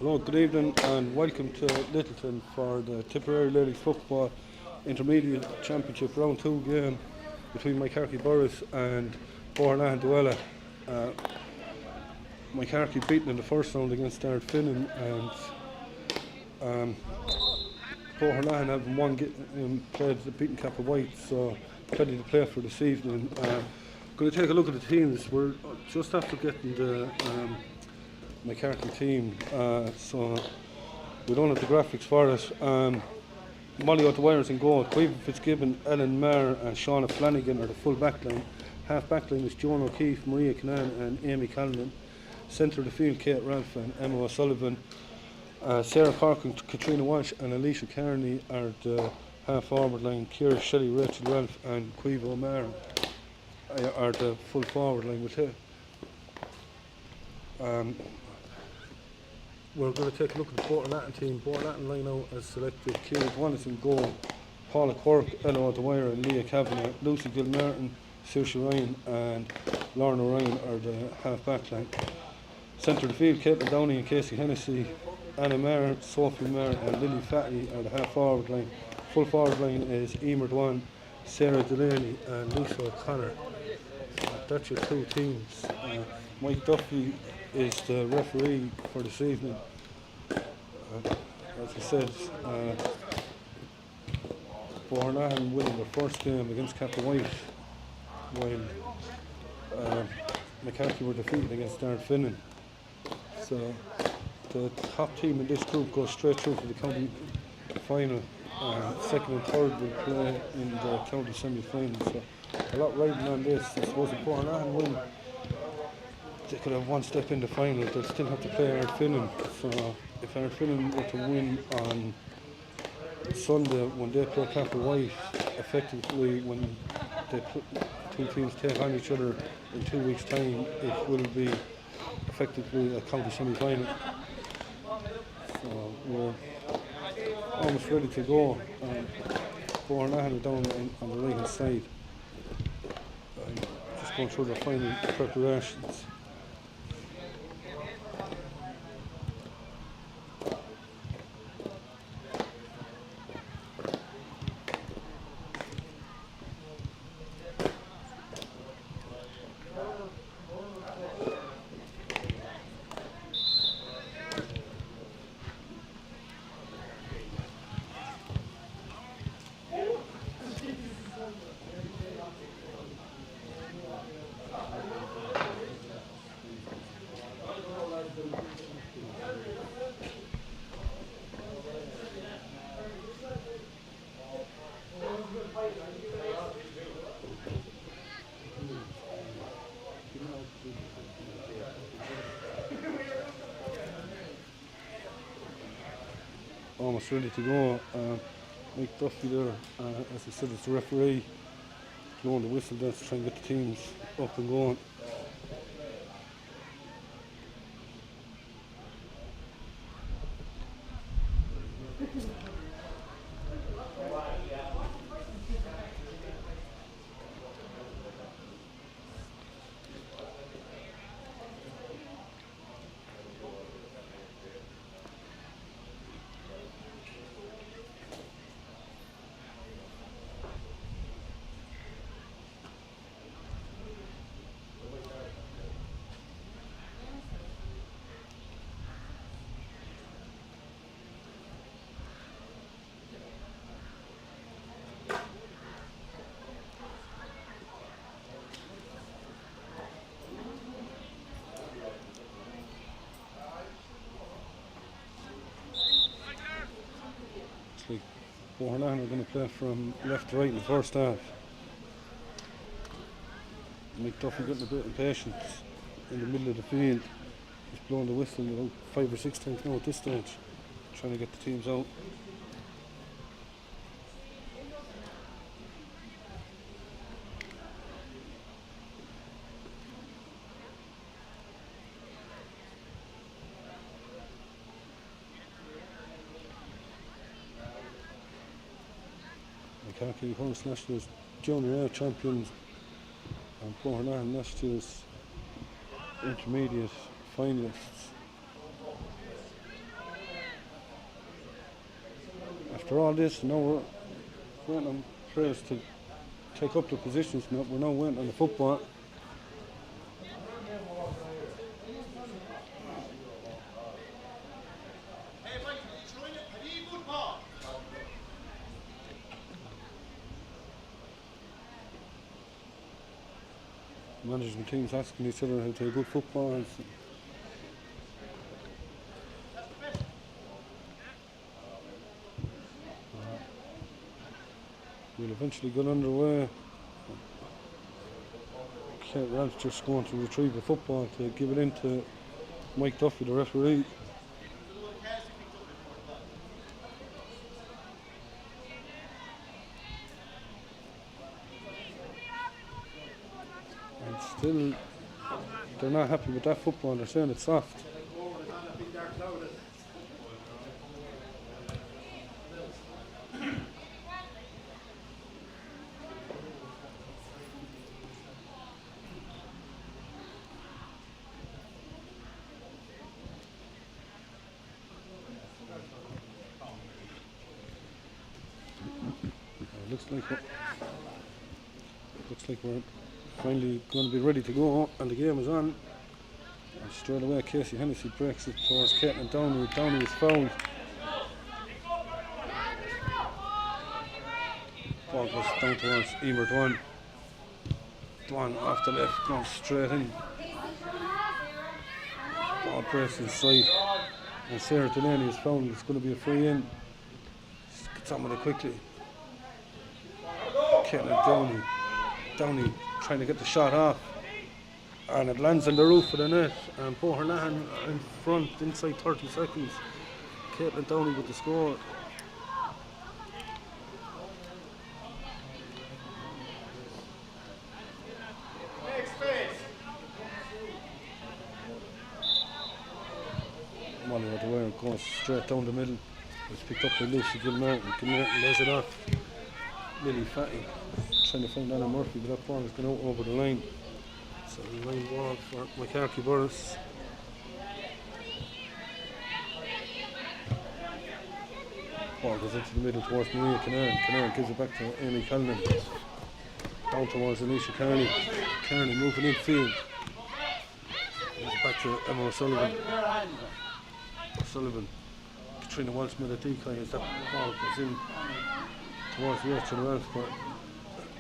Hello, good evening and welcome to Littleton for the Tipperary Ladies Football Intermediate Championship Round 2 game between Moycarkey-Borris and Boherlahan-Dualla. Moycarkey beaten in the first round against Finnan, and Boherlahan having played the beaten cap of white, so plenty to play for this evening. Going to take a look at the teams. We're just after getting the Moycarkey team, so we don't have the graphics for it. Molly O'Dwyer's in goal, Queven Fitzgibbon, Ellen Maher and Shauna Flanagan are the full backline. Half backline is Joan O'Keefe, Maria Canaan and Amy Callanan. Centre of the field, Kate Ralph and Emma O'Sullivan. Sarah Cork and Katrina Walsh and Alicia Carney are the half forward line. Ciara Shelley, Rachel Ralph and Queeve O'Mara are the full forward line with her. We're going to take a look at the Boherlahan team. Boherlahan line out as selected. Ciara Wallace in goal, Paula Quirk, Ella O'Dwyer and Leah Kavanagh. Lucy Gilmartin, Saoirse Ryan and Lorna Ryan are the half back line. Centre of the field, Caitlin Downey and Casey Hennessy. Anna Maher, Sophie Maher and Lily Fatty are the half forward line. Full forward line is Emer Dwan, Sarah Delaney and Lisa O'Connor. That's your two teams. Mike Duffy is the referee for this evening. As I said, Boherlahan winning their first game against Cap of White, while Moycarkey were defeated against Finnan. So the top team in this group goes straight through to the county final. Second and third will play in the county semi-final. So a lot riding on this. I suppose if Boherlahan win, they could have one step in the final. They'll still have to play Finnan. So if Finnan were to win on Sunday when they play Cap of White, effectively when they two teams take on each other in 2 weeks' time, it will be effectively a county semi-final. So we're almost ready to go. Boherlahan are down on the right hand side, just going through the final preparations. Almost ready to go. Mike Duffy there, as I said, it's the referee blowing the whistle there to try and get the teams up and going. Like Boherlahan are going to play from left to right in the first half. Mike Duffy getting a bit impatient in the middle of the field. He's blowing the whistle about 5 or 6 times now at this stage, trying to get the teams out. Moycarkey-Borris last year's junior A champions and Boherlahan last year's intermediate finalists. after all this, now we're waiting on players to take up their positions. Now we're now waiting on the football. Management teams asking each other how to play good football. We'll eventually get underway. Kate Ralph's just going to retrieve the football to give it in to Mike Duffy, the referee. And still, they're not happy with that football. They're saying it's soft. Looks like we're finally going to be ready to go, and the game is on. And straight away, Casey Hennessy breaks it towards Caitlin Downey. Downey is fouled. Ball goes down towards Emer Dwan. Dwan off the left, going straight in. Ball breaks inside, and Sarah Delaney is fouled. It's going to be a free in. Gets on with it quickly. Caitlin Downey trying to get the shot off, and it lands on the roof of the net, and Boherlahan in front inside 30 seconds. Caitlin Downey with the score. Molly with the wire goes straight down the middle. It's picked up by Lucy Gilmartin. Gilmartin lays it off. Lily Fatty trying to find Anna Murphy, but that ball has gone out over the line. So line ball for Moycarkey-Borris. Ball goes into the middle towards Maria Canaan. Canaan gives it back to Amy Cullinan. Down towards Alicia Carney. Carney moving infield. Gives it back to Emma O'Sullivan. O'Sullivan. Katrina Walsh made a decoy as that ball goes in towards Rachel Ralph, but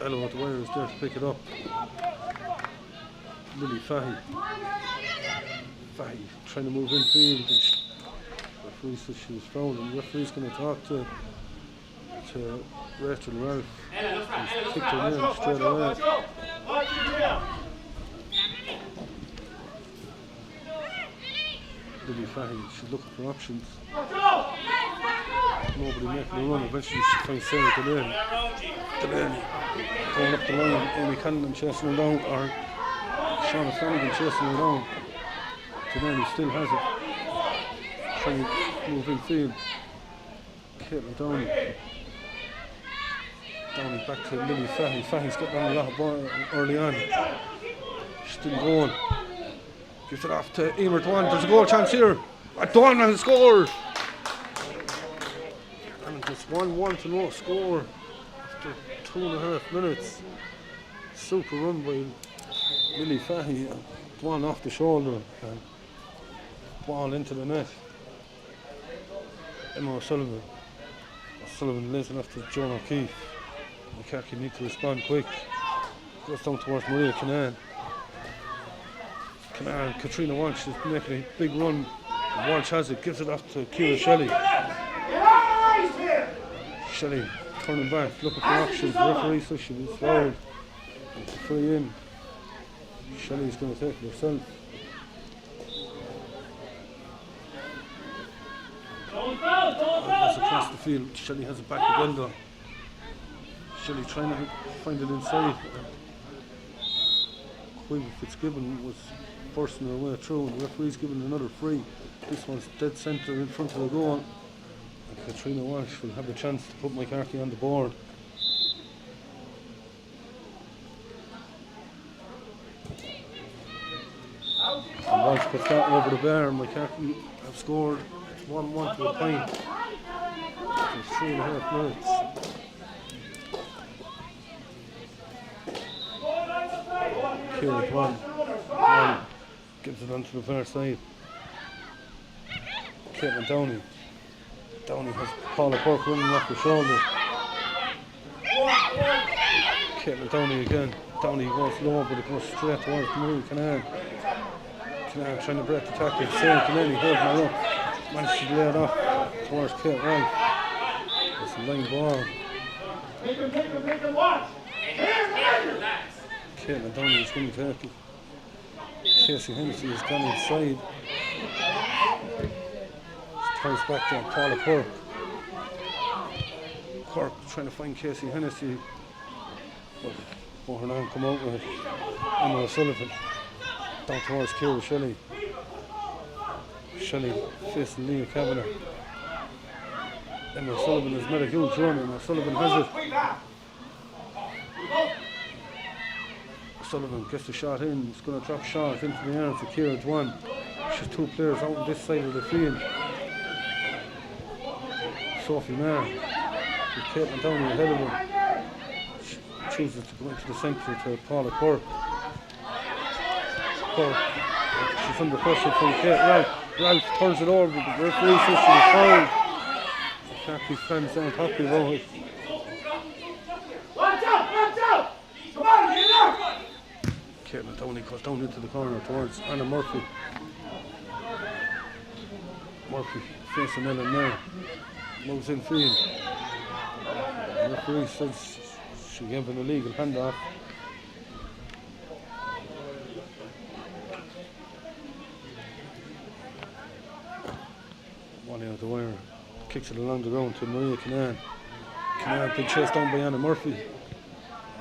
Ella with the wire is there to pick it up. Lily Fahy trying to move infield. The referee says she was fouled, and the referee's going to talk to Rachel Ralph. He's kicked her in straight away. Lily Fahy, she's looking for options. Nobody making a run. Eventually she finds Sarah Delaney. Going up the line. Amy Cannon chasing her down, or Shauna Flanagan chasing her down. Delaney still has it. Trying to move infield. Caitlin Downey. Downey back to Lily Fahy. Fahy's got down a lot of ball early on. She's still going. Gives it off to Emer Dwan. There's a goal chance here. Dwan has scored. And it's 1-1 to no score after 2.5 minutes. Super run by Lily Fahy. Dwan off the shoulder and ball into the net. Emma O'Sullivan. O'Sullivan lays it off to Joan O'Keefe. Moycarkey need to respond quick. Goes down towards Maria Canaan. Katrina Walsh is making a big run. Walsh has it, gives it off to Ciara Shelley. Shelley turning back, looking for options. The referee says she was fouled. It's a free in. Shelley's going to take it herself. Goes across the field. Shelley has it back again though. Shelley trying to find it inside. Queen Fitzgibbon was forcing her way through, and the referee's giving another free. This one's dead centre in front of the goal, and Katrina Walsh will have a chance to put Moycarkey on the board. And Walsh puts that over the bar, and Moycarkey have scored. It's 1-1 to a point. after 3.5 minutes. Kieran one gives it onto the far side. Caitlin Downey. Downey has Paula Burke running off the shoulder. Caitlin Downey again. Downey goes low, but it goes straight towards Marie Canaan. Canaan trying to break the tackle. Sarah Kennelly holding her up. Managed to lay it off towards Kate Wright. It's a line ball. Caitlin Downey is going to tackle. Casey Hennessy has gone inside. Turns back to Paula Cork. Cork trying to find Casey Hennessy. But Boherlahan come out with Emma O'Sullivan. Down towards Ciara Shelley. Shelley facing Leah Kavanagh. Emma O'Sullivan has made a huge run and O'Sullivan has it. O'Sullivan gets the shot in. It's going to drop shot into the arms of Ciara Dwan. She's two players out on this side of the field. Sophie Maher with Caitlin Downey ahead of her. She chooses to go into the centre to Paula Cork. Cork, she's under pressure from Kate Ralph. Ralph turns it over, but the referee says she was fouled. The Carthy fans on top of it. Watch out! Come on, get up! Caitlin Downey goes down into the corner towards Anna Murphy. Murphy facing Ellen Maher. Moves in field. The referee says she gave an illegal handoff. One out the wire. Kicks it along the ground to Maria Canaan. Canaan been chased down by Anna Murphy.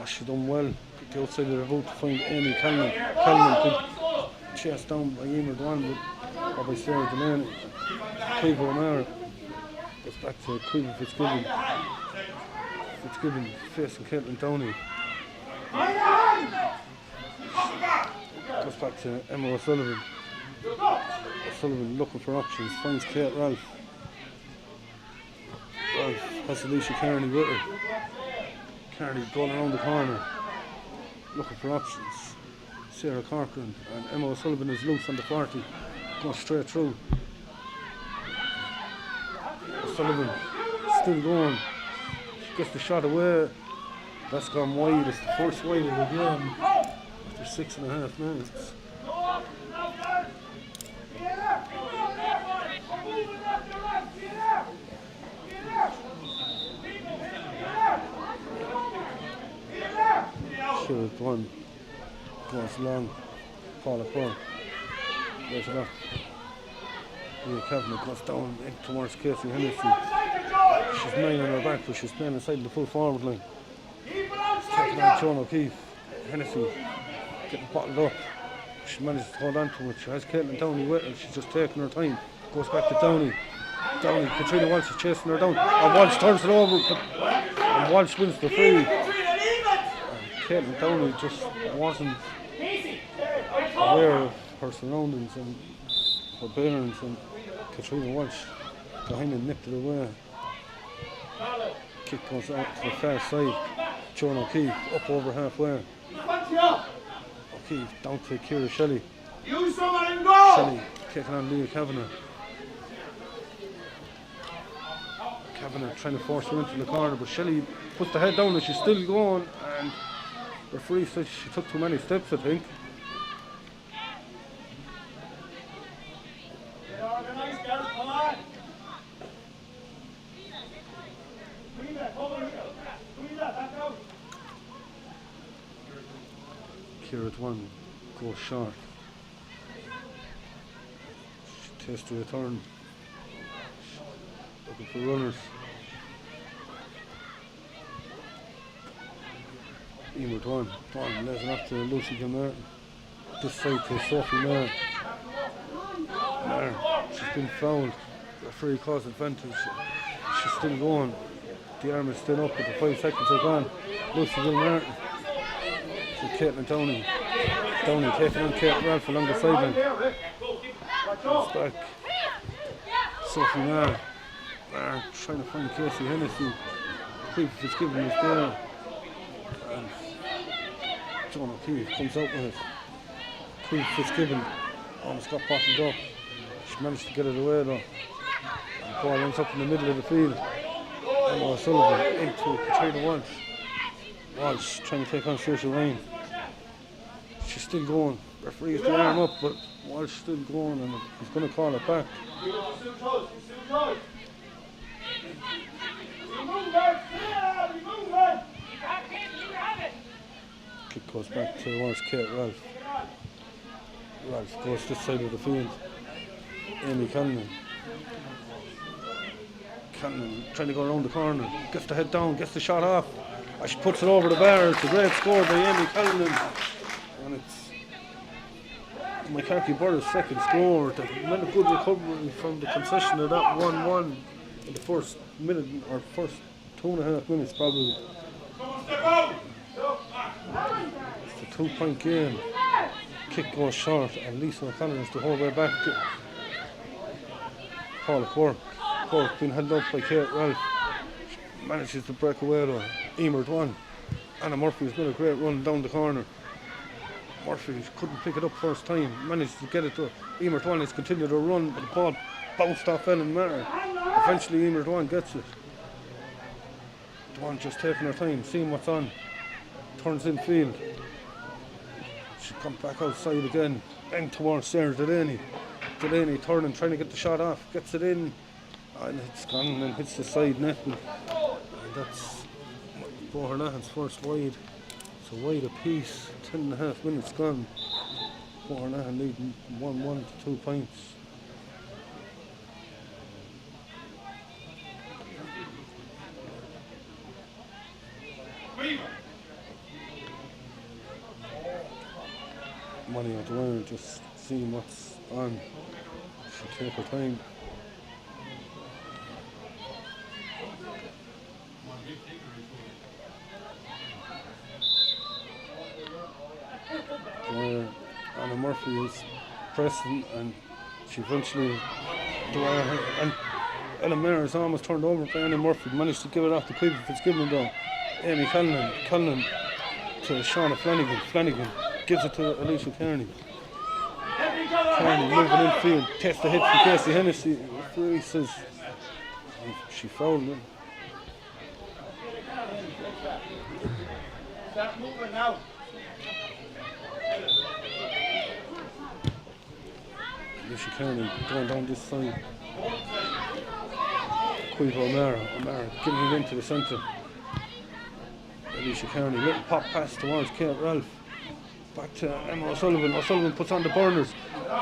Oh, she done well. Got the outside of the boot to find Amy Calman. Calman been chased down by Emer Dwan or by Sarah Delaney. Cleaver O'Mara. Goes back to Queen Fitzgibbon. Fitzgibbon facing Caitlin Downey. Goes back to Emma O'Sullivan. O'Sullivan looking for options, finds Kate Ralph. Ralph has Alicia Kearney with her. Kearney going around the corner, looking for options. Sarah Corcoran and Emma O'Sullivan is loose on the 40, going straight through. O'Sullivan still going, she gets the shot away. That's gone wide, it's the first wide of the game after 6.5 minutes. Ciara Dwan goes long, Paula Cork lays it off. Leah Kavanagh goes down in towards Casey Hennessy. She's 9 on her back, but she's playing inside the full forward line. Taking on Joan O'Keefe. Hennessy getting bottled up. She manages to hold on to it. She has Caitlin Downey with her. She's just taking her time. Goes back to Downey. Katrina Walsh is chasing her down. And Walsh turns it over. And Walsh wins the free. And Caitlin Downey just wasn't aware of her surroundings and her bearings. And Katrina Walsh behind and nipped it away. Kick goes out to the far side. Joan O'Keefe up over halfway. O'Keefe down to Ciara Shelley. Shelley kicking on Leah Kavanagh. Kavanagh trying to force her into the corner, but Shelley puts the head down and she's still going. And the referee says she took too many steps, I think. Ciara Dwan goes short. She takes the return. Looking for runners. Emer Dwan lays it up to Lucy Gilmartin. This side to Sophie Maher. She's been fouled. The referee calls advantage. She's still going. The arm is still up, but the 5 seconds are gone. Lucy Gilmartin. Caitlin Downey. Downey taking on Kate Ralph along the sideline. It's back. Sophie Maher Trying to find Casey Hennessy. Queeve Fitzgibbon is there. And John O'Keefe comes out with it. Queeve Fitzgibbon almost got bottled up. She managed to get it away though. The ball ends up in the middle of the field. Emma O'Sullivan into Katrina Walsh. Walsh trying to take on Saoirse Ryan. She's still going. Referee's the arm up, but Walsh still going, and he's going to call it back. Kick goes back towards Kate Ralph. Ralph goes this side of the field. Amy Cannon trying to go around the corner, gets the head down, gets the shot off. As she puts it over the bar, it's a great score by Amy Cannon. And it's Moycarkey-Borris' second score. They made a good recovery from the concession of that 1-1 in the first minute, or first 2.5 minutes probably. It's a 2-point game. Kick goes short, and Lisa O'Connor is the whole way back. Paula Cork being held up by Kate Ralph. She manages to break away though. Emer Dwan. Anna Murphy's got a great run down the corner. Murphy couldn't pick it up first time, managed to get it to Emer Dwan. Has continued to run, but the ball bounced off Ellen Maher. Eventually Emer Dwan gets it. Dwan just taking her time, seeing what's on. Turns in field. She comes back outside again, and towards Sarah Delaney. Delaney turning, trying to get the shot off, gets it in, and it's gone and hits the side net. And that's Boherlahan's first wide. It's a wide apiece, 10.5 minutes gone. Boherlahan leading 1-1 to 2 points. Money out the wire, just seeing what's on. She'll take her time. Anna Murphy is pressing, and she eventually and Ellen Maher is almost turned over by Anna Murphy. Managed to give it off to Queeve Fitzgibbon though. Amy Cullinan to Shauna Flanagan. Flanagan gives it to Alicia Kearney. Kearney moving infield, takes the hit from Casey Hennessy. The referee says she fouled him. Start moving now. Alicia Kearney going down this side. Queeve O'Mara giving it into the centre. Alicia Kearney, little pop pass towards Kate Ralph. Back to Emma O'Sullivan. O'Sullivan puts on the burners.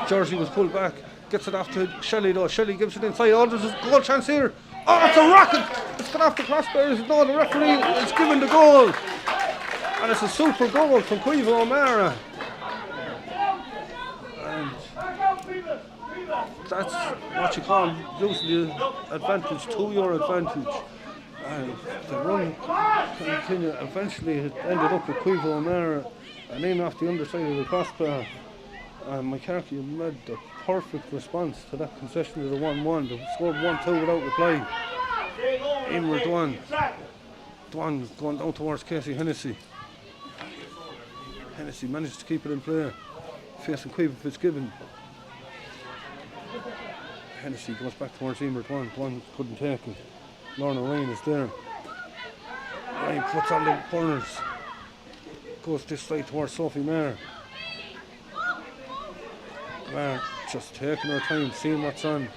Jersey was pulled back. Gets it off to Shelley though. Shelley gives it inside. Oh, there's a goal chance here. Oh, it's a rocket. It's gone off the crossbars. No, the referee is given the goal. And it's a super goal from Queeve O'Mara. And that's what you call losing the advantage, 2-year advantage. And the run continued. Eventually it ended up with Queeve O'Mara and in off the underside of the crossbar. And Moycarkey made the perfect response to that concession of the 1-1. They scored 1-2 without reply. Emer Dwan going down towards Casey Hennessy. Hennessy managed to keep it in play, facing Queeve Fitzgibbon. Hennessy goes back towards Emer Dwan. Dwan couldn't take it. Lorna Ryan is there. Ryan puts on the burners. Goes this side towards Sophie Maher. Maher just taking her time, seeing what's on.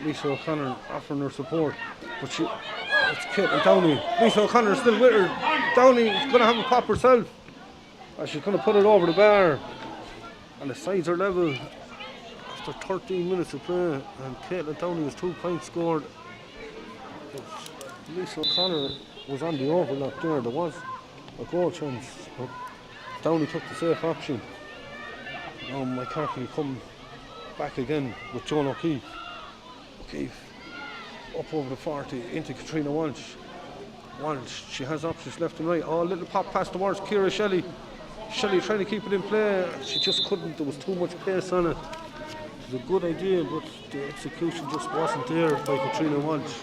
Lisa O'Connor offering her support. But it's Caitlin Downey. Lisa O'Connor is still with her. Downey is going to have a pop herself. And she's going to put it over the bar. And the sides are level after 13 minutes of play. And Caitlin Downey has 2 points scored. Lisa O'Connor was on the overlap there. There was a goal chance, but Downey took the safe option. Now Moycarkey come back again with Joan O'Keefe. O'Keefe up over the 40 into Katrina Walsh. Walsh, she has options left and right. Oh, a little pop pass towards Ciara Shelley. Shelley trying to keep it in play. She just couldn't. There was too much pace on it. It was a good idea, but the execution just wasn't there by Katrina Walsh.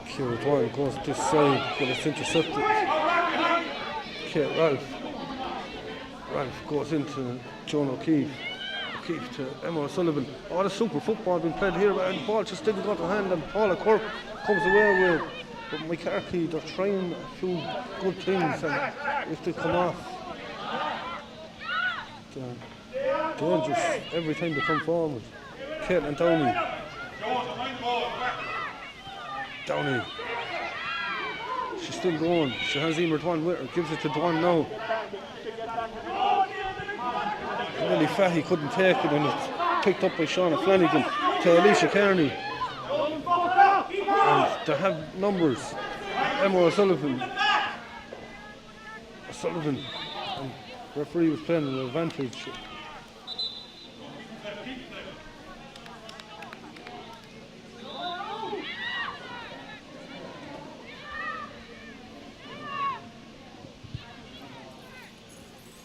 Kieran Dwyer goes this side, but it's intercepted. Ralph goes into John O'Keefe. O'Keefe to Emma O'Sullivan. Oh, the super football being played here, and the ball just didn't go to hand, and Paula Cork comes away with it. But Moycarkey, they're trying a few good things, and if they come off, they're dangerous every time they come forward. Caitlin Downey. She's still going. She has Emer Dwan with her. Gives it to Dwan now. Lily Fahy couldn't take it, and it's picked up by Shauna Flanagan to Alicia Kearney. And they have numbers. Emma O'Sullivan. And the referee was playing an advantage.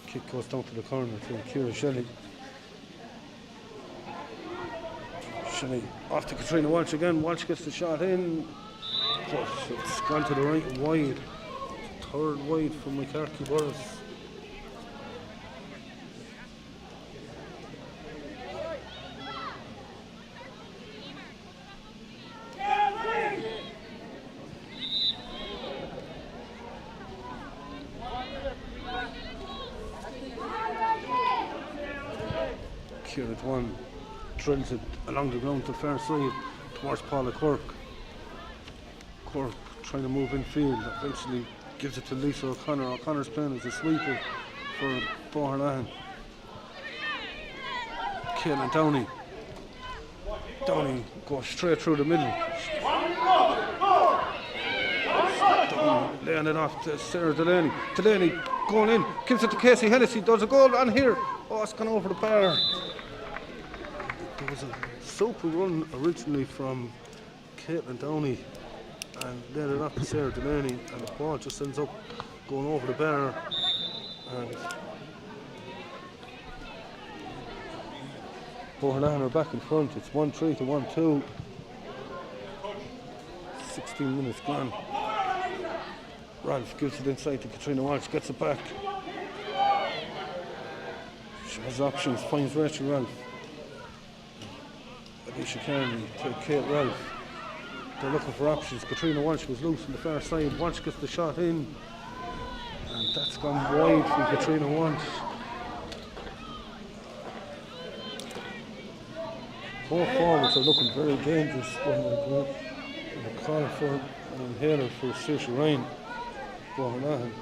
Kick goes down to the corner to Ciara Shelley. Shelley off to Katrina Walsh again. Walsh gets the shot in. But it's gone to the right and wide. Third wide for Moycarkey-Borris. Ciara Dwan drills it along the ground to the far side towards Paula Cork. Cork trying to move infield, eventually gives it to Lisa O'Connor. O'Connor's playing as a sweeper for Boherlahan. Caitlin Downey goes straight through the middle. Downey laying it off to Sarah Delaney. Delaney going in, gives it to Casey Hennessy, does a goal on here. Oh, it's gone over the bar. There was a super run originally from Caitlin Downey and laid it off to Sarah Delaney, and the ball just ends up going over the bar. And Boherlahan are back in front. It's 1-3 to 1-2. 16 minutes gone. Ralph gives it inside to Katrina Walsh, gets it back. She has options, finds Rachel Ralph. Alicia Kearney to Kate Ralph. They're looking for options. Katrina Walsh was loose on the far side. Walsh gets the shot in. And that's gone wide from Katrina Walsh. Both forwards are looking very dangerous when they go in a call for an inhaler for Saoirse Ryan. Boherlahan.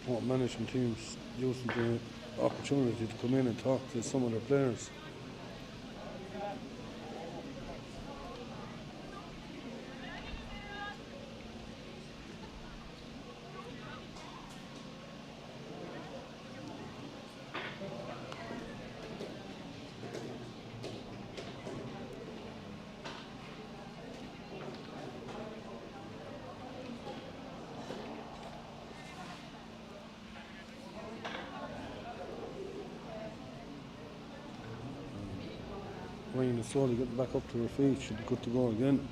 What management teams using the opportunity to come in and talk to some of their players. Ryan is slowly getting back up to her feet. Should be good to go again.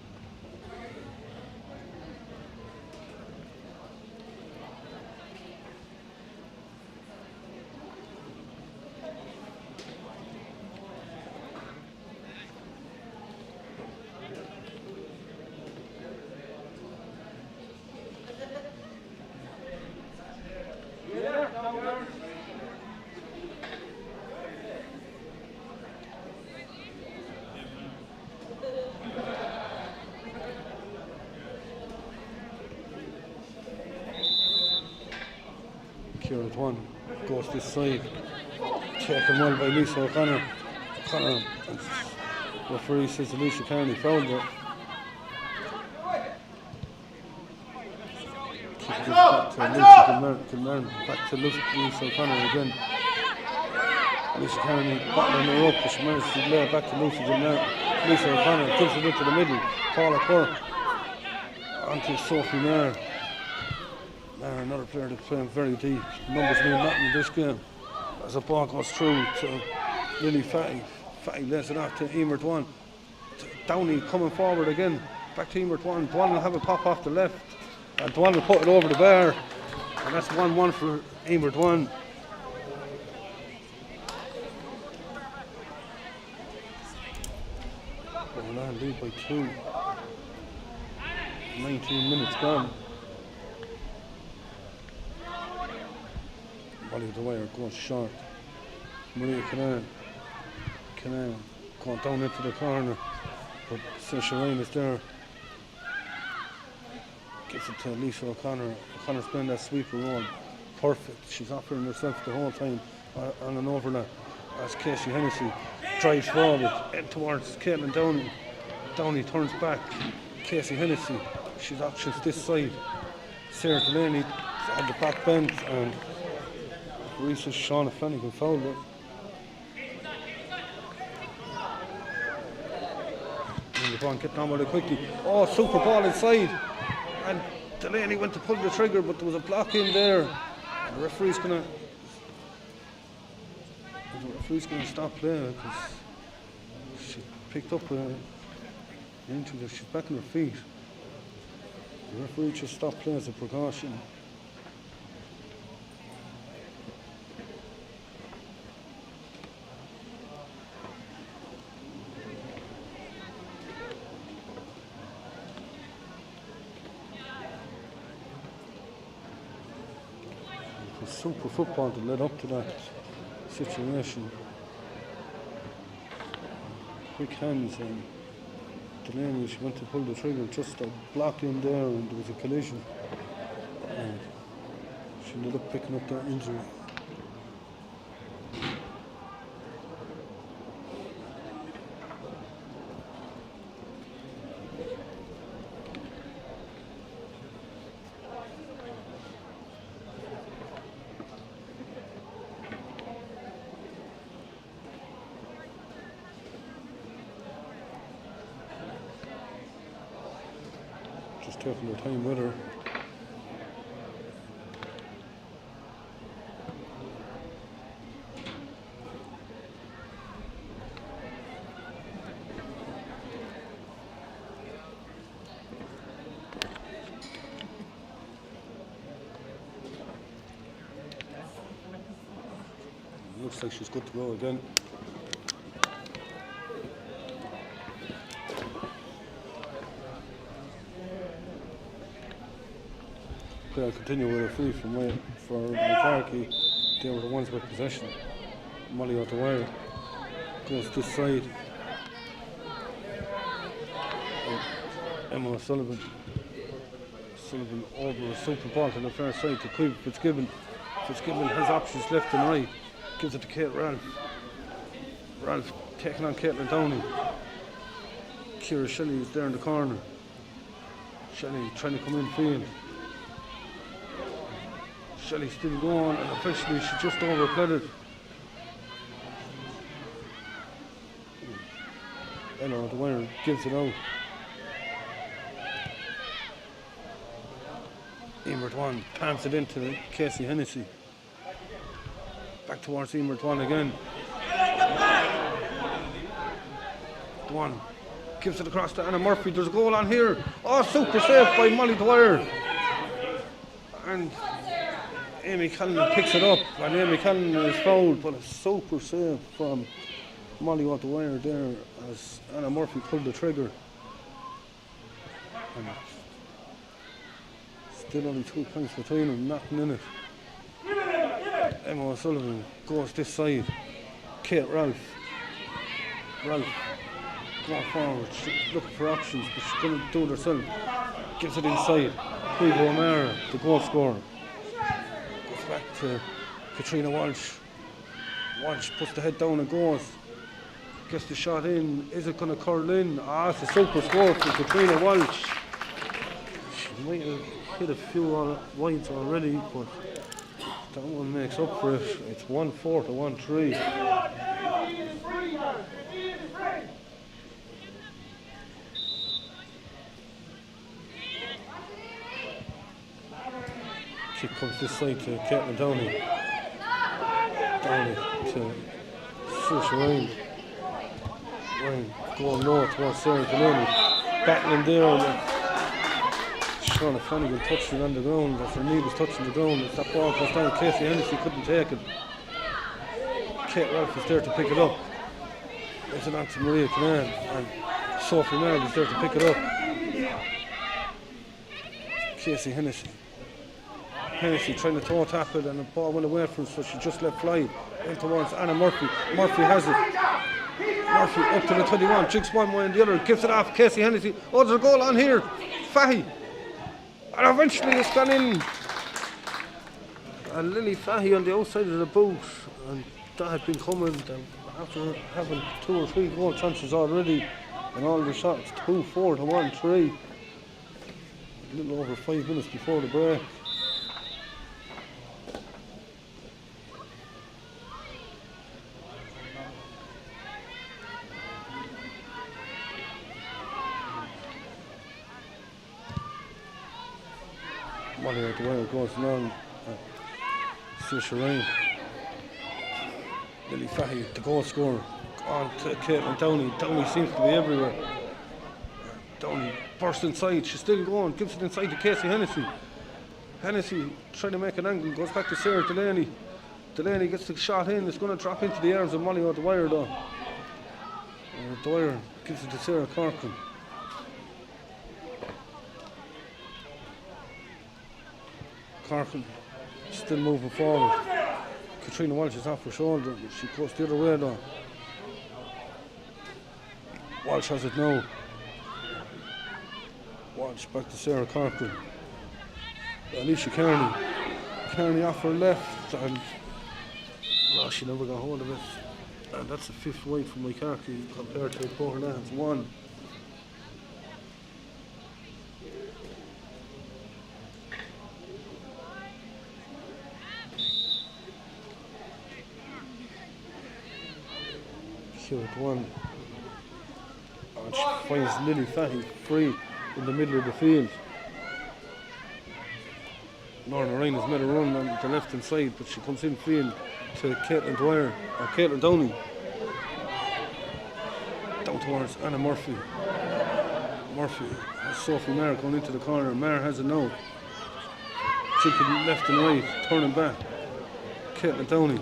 Ciara Dwan goes this side, taken well by Lisa O'Connor. Referee says Alicia Kearney fouled her. Kick it back to Lucy Kilmartin, back to Lisa O'Connor again. Alicia Kearney battling her up, but she managed to lay it back to Lisa O'Connor, gives it into the middle. Paula Cork. onto Sophie Maher. Maher, another player that's playing very deep. Numbers mean nothing in this game. As the ball goes through to Lily Fatty. Fatty lays it off to Emer Dwan. Downey coming forward again. Back to Emer Dwan. Dwan will have a pop off the left. And Dwan will put it over the bar. And that's 1-1 for Emer Dwan. Boherlahan lead by 2. 19 minutes gone. Molly Dwyer goes short. Maria Canaan going down into the corner. But Saoirse Ryan is there. Gives it to Lisa O'Connor. O'Connor's playing that sweeper role. Perfect. She's offering herself the whole time on an overlap. As Casey Hennessy drives forward towards Caitlin Downey. Downey turns back. Casey Hennessy. She's options this side. Sarah Delaney had the back bend and Reese's Shauna Flanagan fouled her. And the ball getting on with it quickly. Oh, super ball inside. And Delaney went to pull the trigger, but there was a block in there. And the referee's gonna stop playing because she picked up an injury. She's back on her feet. The referee just stopped playing as a precaution. It was super football that led up to that situation. Quick hands and Delaney, she went to pull the trigger, just a block in there and there was a collision. And she ended up picking up that injury. Just taking their time with her. Looks like she's good to go again. I'll continue with a free from for Moycarkey. They were the ones with possession. Molly out the wire. Goes this side. And Emma Sullivan over a super ball to the far side to Quibb Fitzgibbon. Fitzgibbon has options left and right. Gives it to Kate Ralph. Ralph taking on Caitlin Downey. Ciara Shelley is there in the corner. Shelley trying to come in field. Shelley still going, and officially she just overplayed it. Ella the winner gives it out. Emer Dwan pants it into Casey Hennessy. Back towards Emer Dwan again. Dwan gives it across to Anna Murphy. There's a goal on here. Oh, super save by Molly Dwyer. And Amy Callan picks it up, and Amy Callan is fouled, but a super save from Molly Dwyer there as Anna Murphy pulled the trigger. And still only 2 points between them, nothing in it. Emma O'Sullivan goes this side. Kate Ralph going forward, she's looking for options, but she's going to do it herself. Gives it inside. Hugo O'Mara, the goal scorer. Goes back to Katrina Walsh. Walsh puts the head down and goes. Gets the shot in. Is it going to curl in? Ah, it's a super score for Katrina Walsh. She might have hit a few wides already, but that one makes up for it. It's 1-4 to 1-3. Kick comes this side to Caitlin Downey. Downey to Saoirse Ryan. Ryan going low towards Sarah Delaney. Battling there. Shauna Flanagan touched it on the ground. As her knee was touching the ground, as that ball goes down, Casey Hennessy couldn't take it. Kate Ralph was there to pick it up. There's an on to Maria Canal, and Sophie Maher was there to pick it up. Casey Hennessy. Hennessy trying to toe tap it, and the ball went away from her, so she just let fly. Went towards Anna Murphy. Murphy has it. Murphy up to the 21, jigs one way and the other, gives it off Casey Hennessy. Oh, there's a goal on here. Fahy. And eventually it's gone in. And Lily Fahy on the outside of the boot. And that had been coming after having 2 or 3 goal chances already. And all the shots 2, 4 to 1, 3. A little over 5 minutes before the break. Molly out the way it goes along. Saoirse Ryan. Lily Fahy, the goal scorer. On to Caitlin Downey. Downey seems to be everywhere. Downey bursts inside. She's still going. Gives it inside to Casey Hennessy. Hennessy trying to make an angle. Goes back to Sarah Delaney. Delaney gets the shot in. It's going to drop into the arms of Molly out the wire though. Dwyer gives it to Sarah Corcoran. Corcoran still moving forward. Katrina Walsh is off her shoulder. She goes the other way though. Walsh has it now. Walsh back to Sarah Corcoran. Alicia Kearney. Kearney off her left, and she never got hold of it. And that's a 5th wide for Moycarkey compared to Boherlahan's 1. Here at 1. And she finds Lily Fahy free in the middle of the field. Lorna Ryan has made a run on the left hand side, but she comes in field to Caitlin Dwyer, or Caitlin Downey. Down towards Anna Murphy. Murphy has Sophie Maher going into the corner. Maher has it now. Jigging left and right, turning back. Caitlin Downey.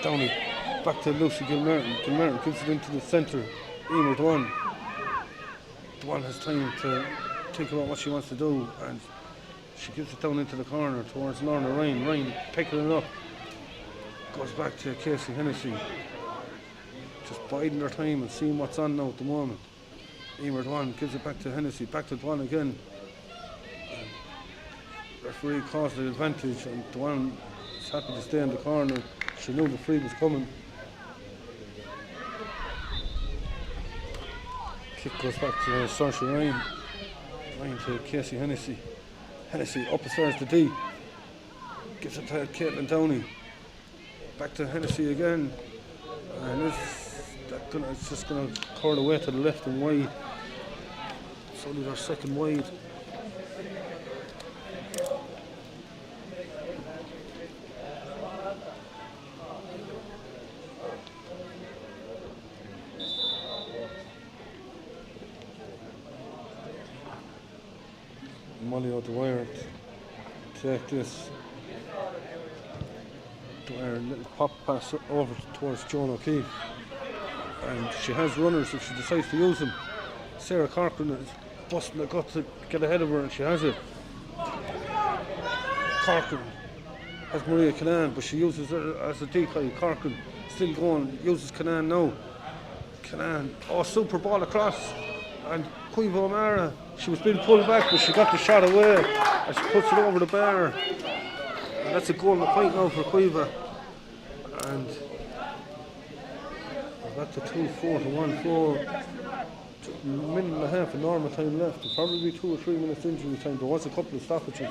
Downey back to Lucy Gilmartin. Gilmartin gives it into the centre. Emer Dwan. Dwan has time to think about what she wants to do, and she gives it down into the corner towards Lorna Ryan. Ryan picking it up. Goes back to Casey Hennessy. Just biding their time and seeing what's on now at the moment. Emer Dwan gives it back to Hennessy. Back to Dwan again. Referee calls the advantage, and Dwan is happy to stay in the corner. She knew the free was coming. Kick goes back to Saoirse Ryan. Ryan to Casey Hennessy. Hennessy up as far as the D. Gives it to Caitlin Downey. Back to Hennessy again. And it's just going to curl away to the left and wide. It's only their 2nd wide. Molly out the wire to take this. Dwyer, a little pop pass over towards Joan O'Keefe. And she has runners if she decides to use them. Sarah Corcoran is busting the gut to get ahead of her, and she has it. Corcoran has Maria Canaan, but she uses her as a decoy. Corcoran still going, uses Canaan now. Canaan, super ball across. And Cueva O'Mara, she was being pulled back, but she got the shot away, and she puts it over the bar. And that's a goal in the point now for Cueva. And we're back to 2-4 to 1-4. A minute and a half of normal time left. There'll probably be 2 or 3 minutes injury time. There was a couple of stoppages.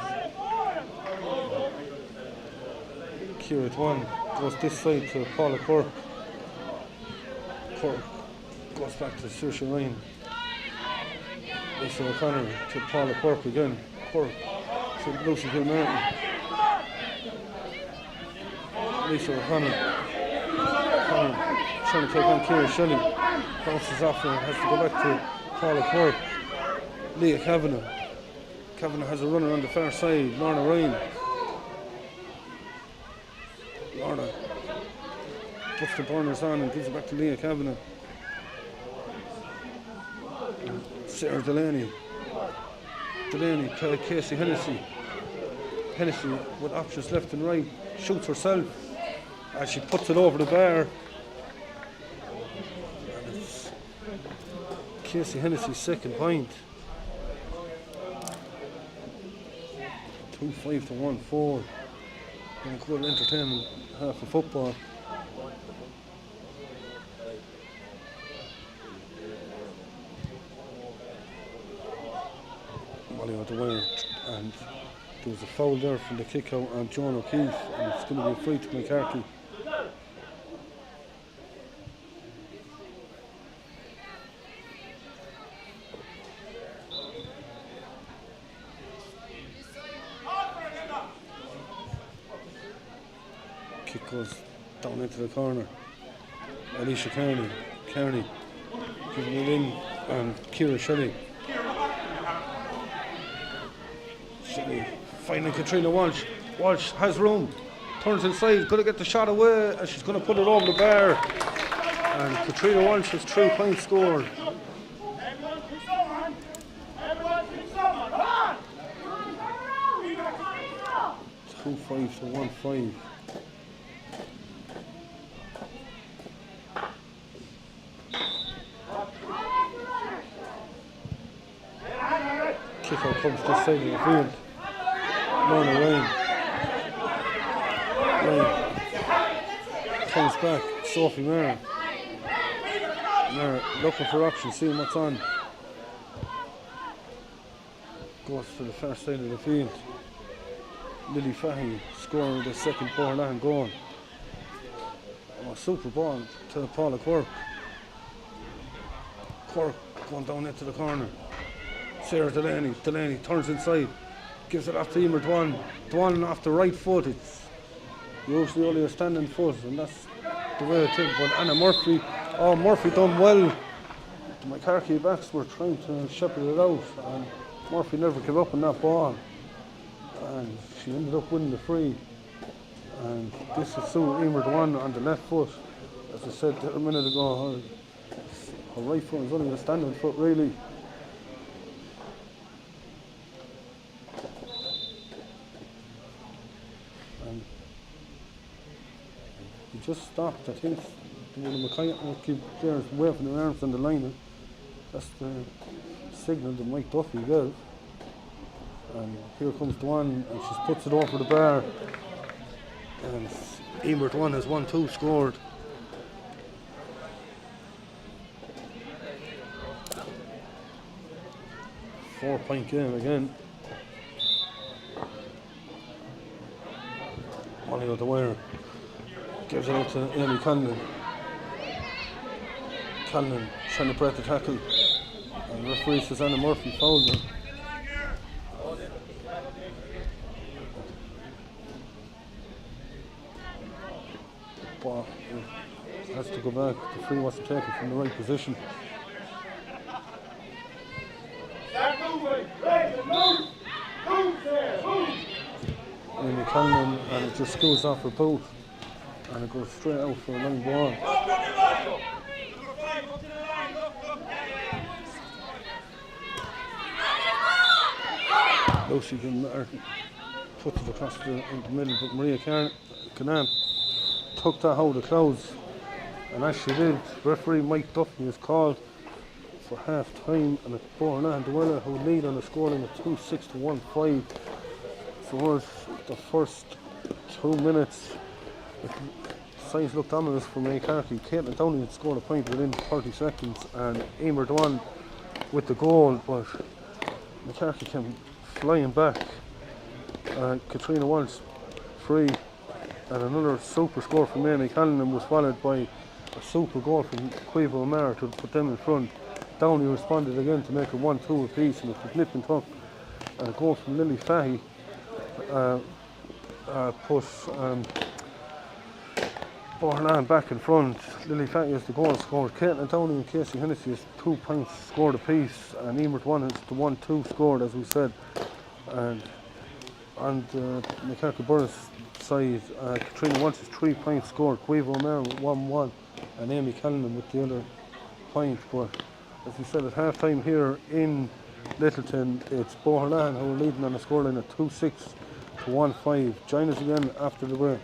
Kira Dwan goes this side to Paula Cork. Cork goes back to Saoirse Ryan. Lisa O'Connor to Paula Cork again. Cork to Lucy Gilmartin. Lisa O'Connor. Trying to take on Ciara Shelley. Bounces off and has to go back to Paula Quirk. Leah Kavanagh. Kavanagh has a runner on the far side. Lorna Ryan. Lorna puts the burners on and gives it back to Leah Kavanagh. Sarah Delaney, Casey Hennessy. Hennessy with options left and right, shoots herself as she puts it over the bar. And it's Casey Hennessy's second point. 2-5 to 1-4. And good entertainment half of football. Molly O'Dwyer, and there was a foul there from the kick out on John O'Keefe, and it's going to be a free to Moycarkey. Kick goes down into the corner. Alicia Kearney giving it in, and Ciara Shelley. Finding Katrina Walsh. Walsh has room, turns inside, going to get the shot away, and she's going to put it over the bar. And Katrina Walsh has 3 points scored. 2-5 to 1-5. Kick out comes this side of the field. Lorna Ryan comes back. Sophie Mara looking for options, seeing what's on. Goes to the far side of the field. Lily Fahy scoring the second Boherlahan goal. Oh, super ball to Paula Quirk. Quirk going down into the corner. Sarah Delaney turns inside, gives it off to Emer Dwan off the right foot. It's usually only a standing foot, and that's the way it is. But Anna Murphy, Murphy done well. The Moycarkey backs were trying to shepherd it out, and Murphy never gave up on that ball. And she ended up winning the free. And this is Sue Emer Dwan on the left foot. As I said a minute ago, her right foot is only a standing foot, really. He just stopped. I think the Moycarkey players waving their arms on the line. That's the signal that Mike Duffy gave. And here comes Dwan, and she puts it over the bar. And Emer Dwan has 1-2 scored. Four-point game again. Molly O'Dwyer gives it out to Amy Conlon. Conlon trying to break the tackle, and the referee says Anna Murphy fouled her. But it has to go back. The free wasn't taken from the right position. Amy Conlon, and it just goes off her boot, and it goes straight out for a long ball. Lucy Gilmartin puts it across in the middle, but Maria Canan took that out of the clouds, and as she did, referee Mike Duffy is called for half time, and it's Boherlahan-Dualla who lead on the scoreline of 2-6 to 1-5. So the first 2 minutes, signs looked ominous for Moycarkey. Caitlin Downey had scored a point within 30 seconds, and Emer Dwan with the goal, but Moycarkey came flying back. Katrina Walsh free, and another super score from Amy Conlon was followed by a super goal from Quiva O'Mara to put them in front. Downey responded again to make it 1-2 apiece, and it was nip and tuck, and a goal from Lily Fahy put Boherlahan back in front. Lily Fatty is the goal scorer. Caitlin Downey and Casey Hennessy is 2 points scored apiece, and Eamert 1 is the 1-2 scored, as we said. And on the Moycarkey-Borris side, Katrina Walsh is 3 points scored. Quavo O'Meara with 1-1, and Amy Callinan with the other point. But as we said at half time here in Littleton, it's Boherlahan who are leading on the scoreline at 2-6 to 1-5. Join us again after the break.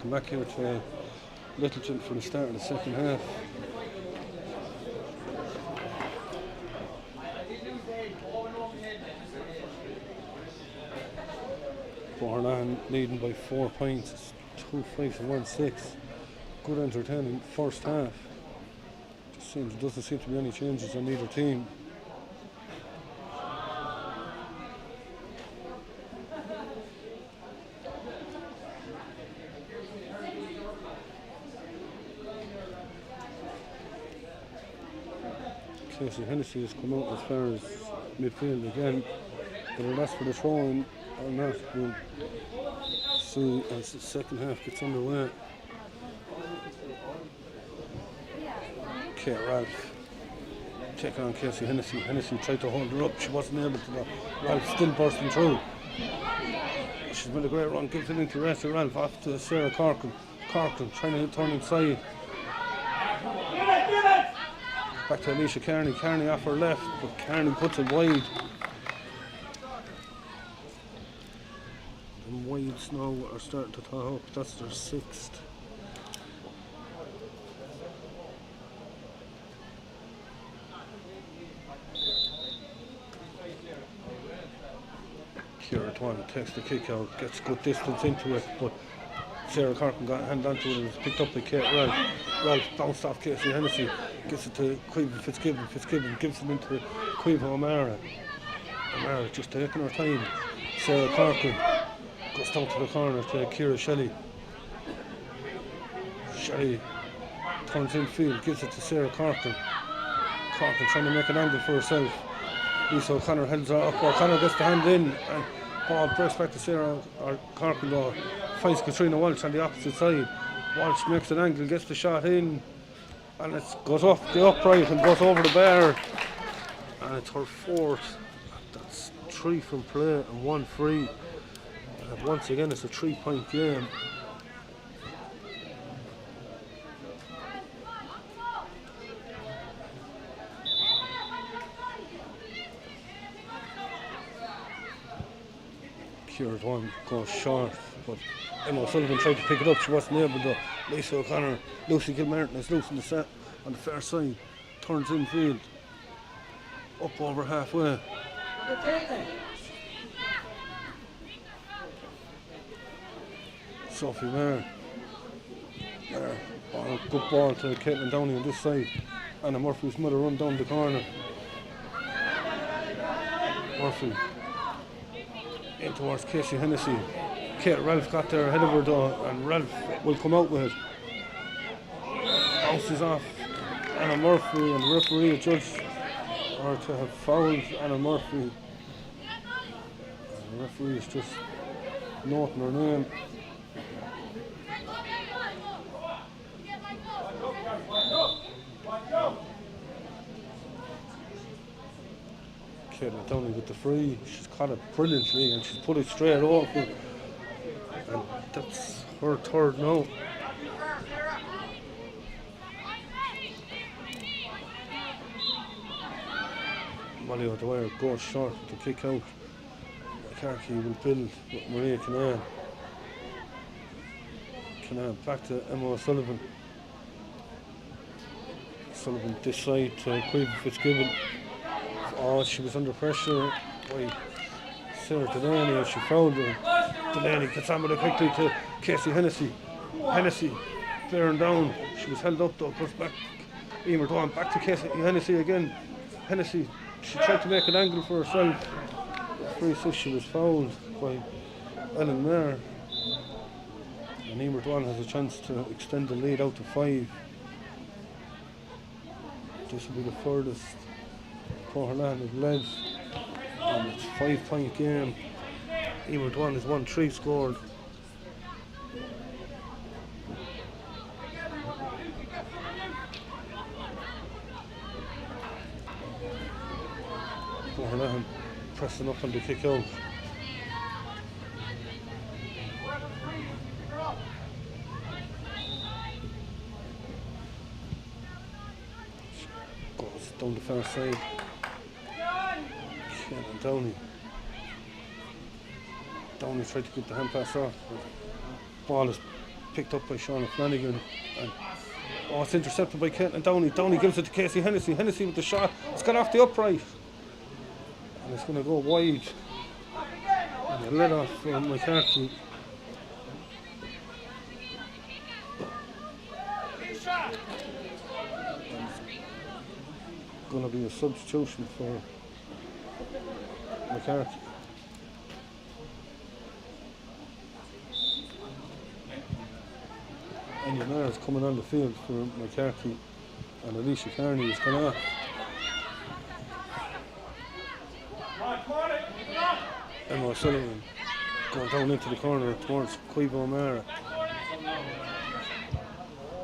Welcome back here to Littleton for the start of the second half. Boherlahan leading by 4 points. It's 2-5 to 1-6. Good entertaining first half. Doesn't seem to be any changes on either team. Casey Hennessy has come out as far as midfield again, but that's for the throw-in or not. We'll see as the second half gets underway. Kate Ralph taking on Casey Hennessy. Hennessy tried to hold her up, she wasn't able to though. Ralph still bursting through. She's made a great run, gives it into Rachel Ralph off to Sarah Corcoran. Corcoran trying to turn inside. Back to Alicia Kearney. Kearney off her left, but Kearney puts it wide. And Wides now are starting to tie up. That's their sixth. Ciara Twan takes the kick out, gets good distance into it, but Sarah Corcoran got a hand onto it and was picked up by Kate Ralph. Ralph bounced off Casey Hennessy, gets it to Caoimhe Fitzgibbon. Fitzgibbon gives it into Caoimhe O'Mara. O'Mara just taking her time. Sarah Corcoran goes down to the corner to Ciara Shelley. Shelley turns in field, gives it to Sarah Corcoran. Corcoran trying to make an angle for herself. Lisa O'Connor heads her up. O'Connor gets the hand in and ball breaks back to Sarah Corcoran though. Finds Katrina Walsh on the opposite side. Walsh makes an angle, gets the shot in, and it goes off the upright and goes over the bar. And it's her fourth. That's 3 from play and 1 free. And once again, it's a 3-point game. Ciara Twan goes short, but Emma O'Sullivan tried to pick it up, she wasn't able to. Lisa O'Connor, Lucy Kilmartin is loose in the set on the far side, turns in field, up over halfway. Sophie Maher, good ball to Caitlin Downey on this side. Anna Murphy's mother run down the corner. Murphy in towards Casey Hennessy. Kate Ralph got there ahead of her though, and Ralph will come out with it. Bounces off Anna Murphy, and the referee judged her to have fouled Anna Murphy. And the referee is just noting her name. Caitlin Downey with the free. She's caught it brilliantly and she's put it straight over. And that's her third now. Molly O'Dwyer goes short to kick out. Moycarkey will build with Maria Kinane. Kinane back to Emma O'Sullivan. Sullivan this side to Caoimhe Fitzgibbon. Oh, she was under pressure by Sarah Delaney and she fouled her. Delaney gets on with it quickly to Casey Hennessy. Hennessy bearing down. She was held up though, goes back. Emer Dwan back to Casey Hennessy again. Hennessy, she tried to make an angle for herself. The free says she was fouled by Ellen Maher. And Emer Dwan has a chance to extend the lead out to 5. This will be the furthest Boherlahan have led, and it's a 5-point game. Emer Dwan has 1-3 scored. Boherlahan pressing up on the kick out. Goes down the far side. And Downey tried to get the hand pass off, but ball is picked up by Sean Flanagan. And it's intercepted by Caitlin Downey. Downey gives it to Casey Hennessy. Hennessy with the shot. It's gone off the upright. And it's going to go wide. And a let off from Moycarkey. Going to be a substitution for Moycarkey. Anya Maher is coming on the field for Moycarkey, and Alicia Carney is going off. Emma O'Sullivan going down into the corner towards Caoimhe O'Meara.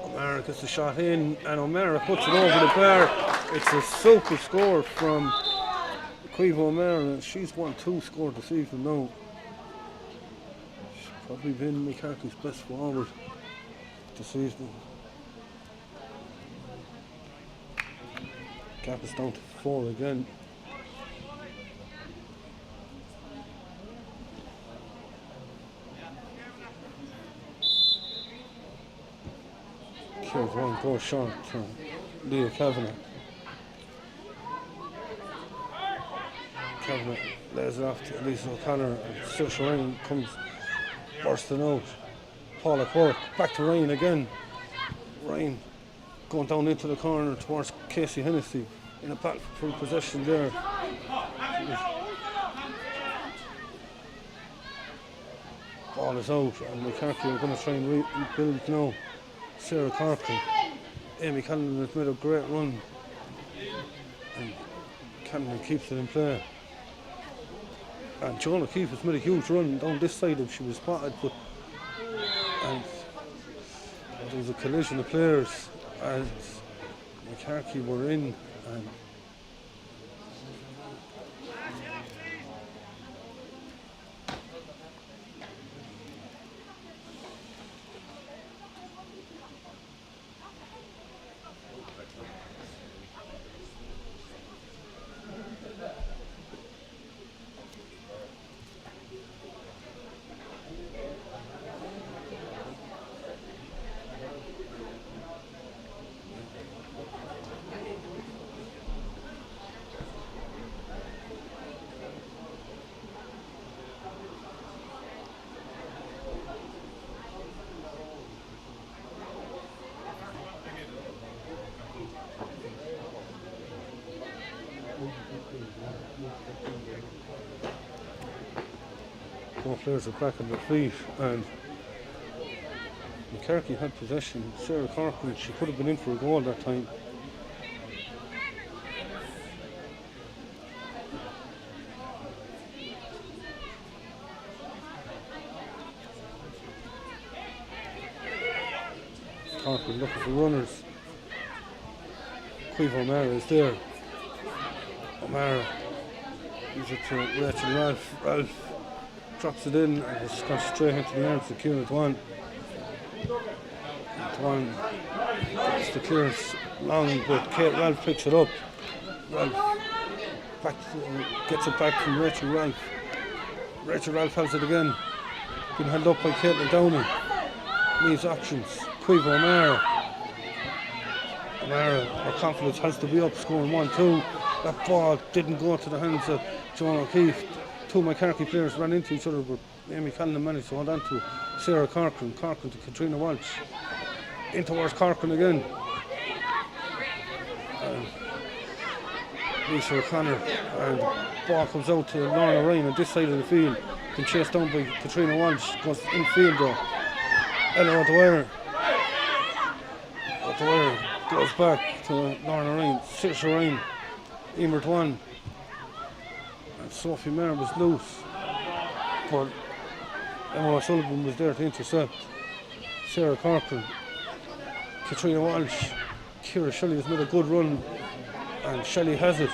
O'Meara gets the shot in, and O'Meara puts it over the bar. It's a super score from Caoimhe O'Meara, and she's won 2 scores this evening now. She's probably been Moycarkey's best forward this evening. Gap is down to 4 again. Here's one goes short to Leah Kavanagh. Kavanagh lays it off to Lisa O'Connor, and Saoirse Ryan comes bursting out. Paula Quirk back to Ryan again. Ryan going down into the corner towards Casey Hennessy in a battle for possession there. Ball is out, and Moycarkey are going to try and rebuild now. Sarah Corcoran. Amy Callaghan has made a great run, and Callaghan keeps it in play. And Joan O'Keefe has made a huge run down this side if she was spotted, but and there was a collision of players as Moycarkey were in, and both players are back on their feet, and Moycarkey had possession. Sarah Corcoran, she could have been in for a goal that time. Corcoran looking for runners. Caoimhe O'Meara is there. O'Meara gives it to Rachel Ralph. Ralph drops it in, and it's gone straight into the arms of Ciara Dwan. Dwan gets the clearance long, but Kate Ralph picks it up. Ralph gets it back from Rachel Ralph. Rachel Ralph has it again. Been held up by Caitlin Downey. Needs options. Caoimhe O'Meara. O'Meara, her confidence has to be up, scoring 1-2. That ball didn't go to the hands of Joan O'Keefe. 2 Moycarkey players ran into each other, but Amy Callaghan managed to hold on to Sarah Corcoran. Corcoran to Katrina Walsh. In towards Corcoran again. Lisa O'Connor, and ball comes out to Lorna Ryan on this side of the field. Been chased down by Katrina Walsh. Goes infield though. Ella O'Dwyer. O'Dwyer goes back to Lorna Ryan. Saoirse Ryan. Emer Dwan. And Sophie Maher was loose, but Emma O'Sullivan was there to intercept. Sarah Corcoran. Katrina Walsh. Ciara Shelley has made a good run, and Shelley has it.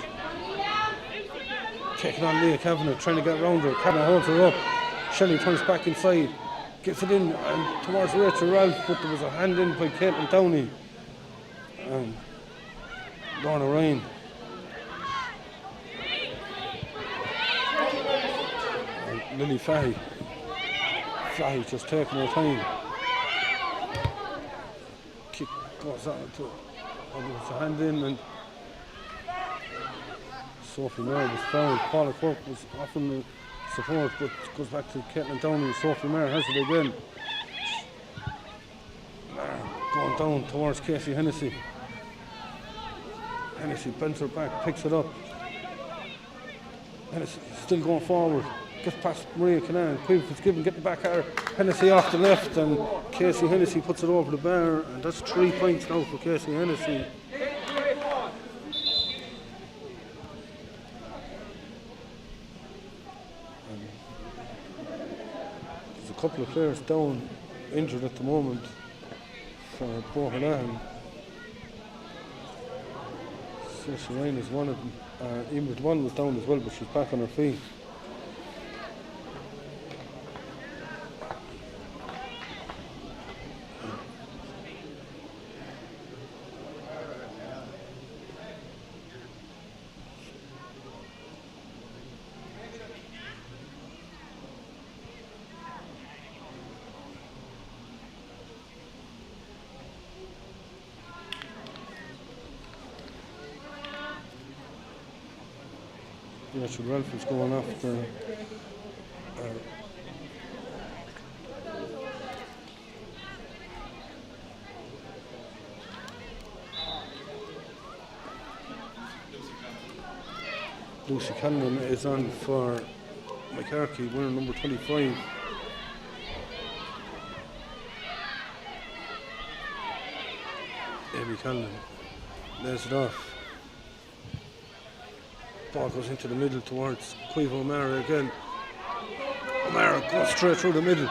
Taking on Leah Kavanagh, trying to get round her. Kavanagh holds her up. Shelley turns back inside, gets it in and towards Rachel Ralph, but there was a hand in by Caitlin Downey and Lorna Ryan. And Lily Fahey just taking her time. goes on to, and there was a hand in, and Sophie Maher was fouled. Paula Quirk was offering the support, but goes back to Caitlin Downey. Sophie Maher has it again. Maher going down towards Casey Hennessy. Hennessy bends her back, picks it up. Hennessy still going forward. Gets past Maria Canaan. Queen Fitzgibbon getting back at her. Hennessy off the left, and Casey Hennessy puts it over the bar, and that's 3 points now for Casey Hennessy. There's a couple of players down, injured at the moment for Boherlahan. Shireen is one of them. Emer one was down as well, but she's back on her feet. Rachel Ralph is going after Lucy Cannon is on for Moycarkey, winner number 25. Amy Cannon lays it off. Ball goes into the middle towards Caoimhe O'Mara again. O'Mara goes straight through the middle.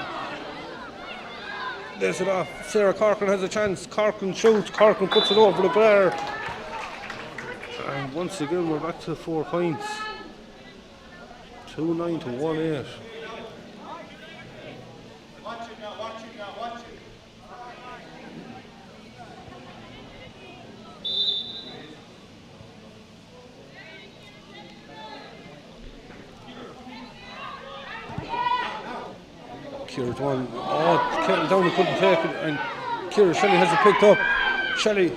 Lays it off. Sarah Corcoran has a chance. Corcoran shoots. Corcoran puts it over the bar. And once again we're back to 4 points. 2-9 to 1-8. Kira's one. Oh, Caitlin Downey couldn't take it, and Kira Shelley has it picked up. Shelley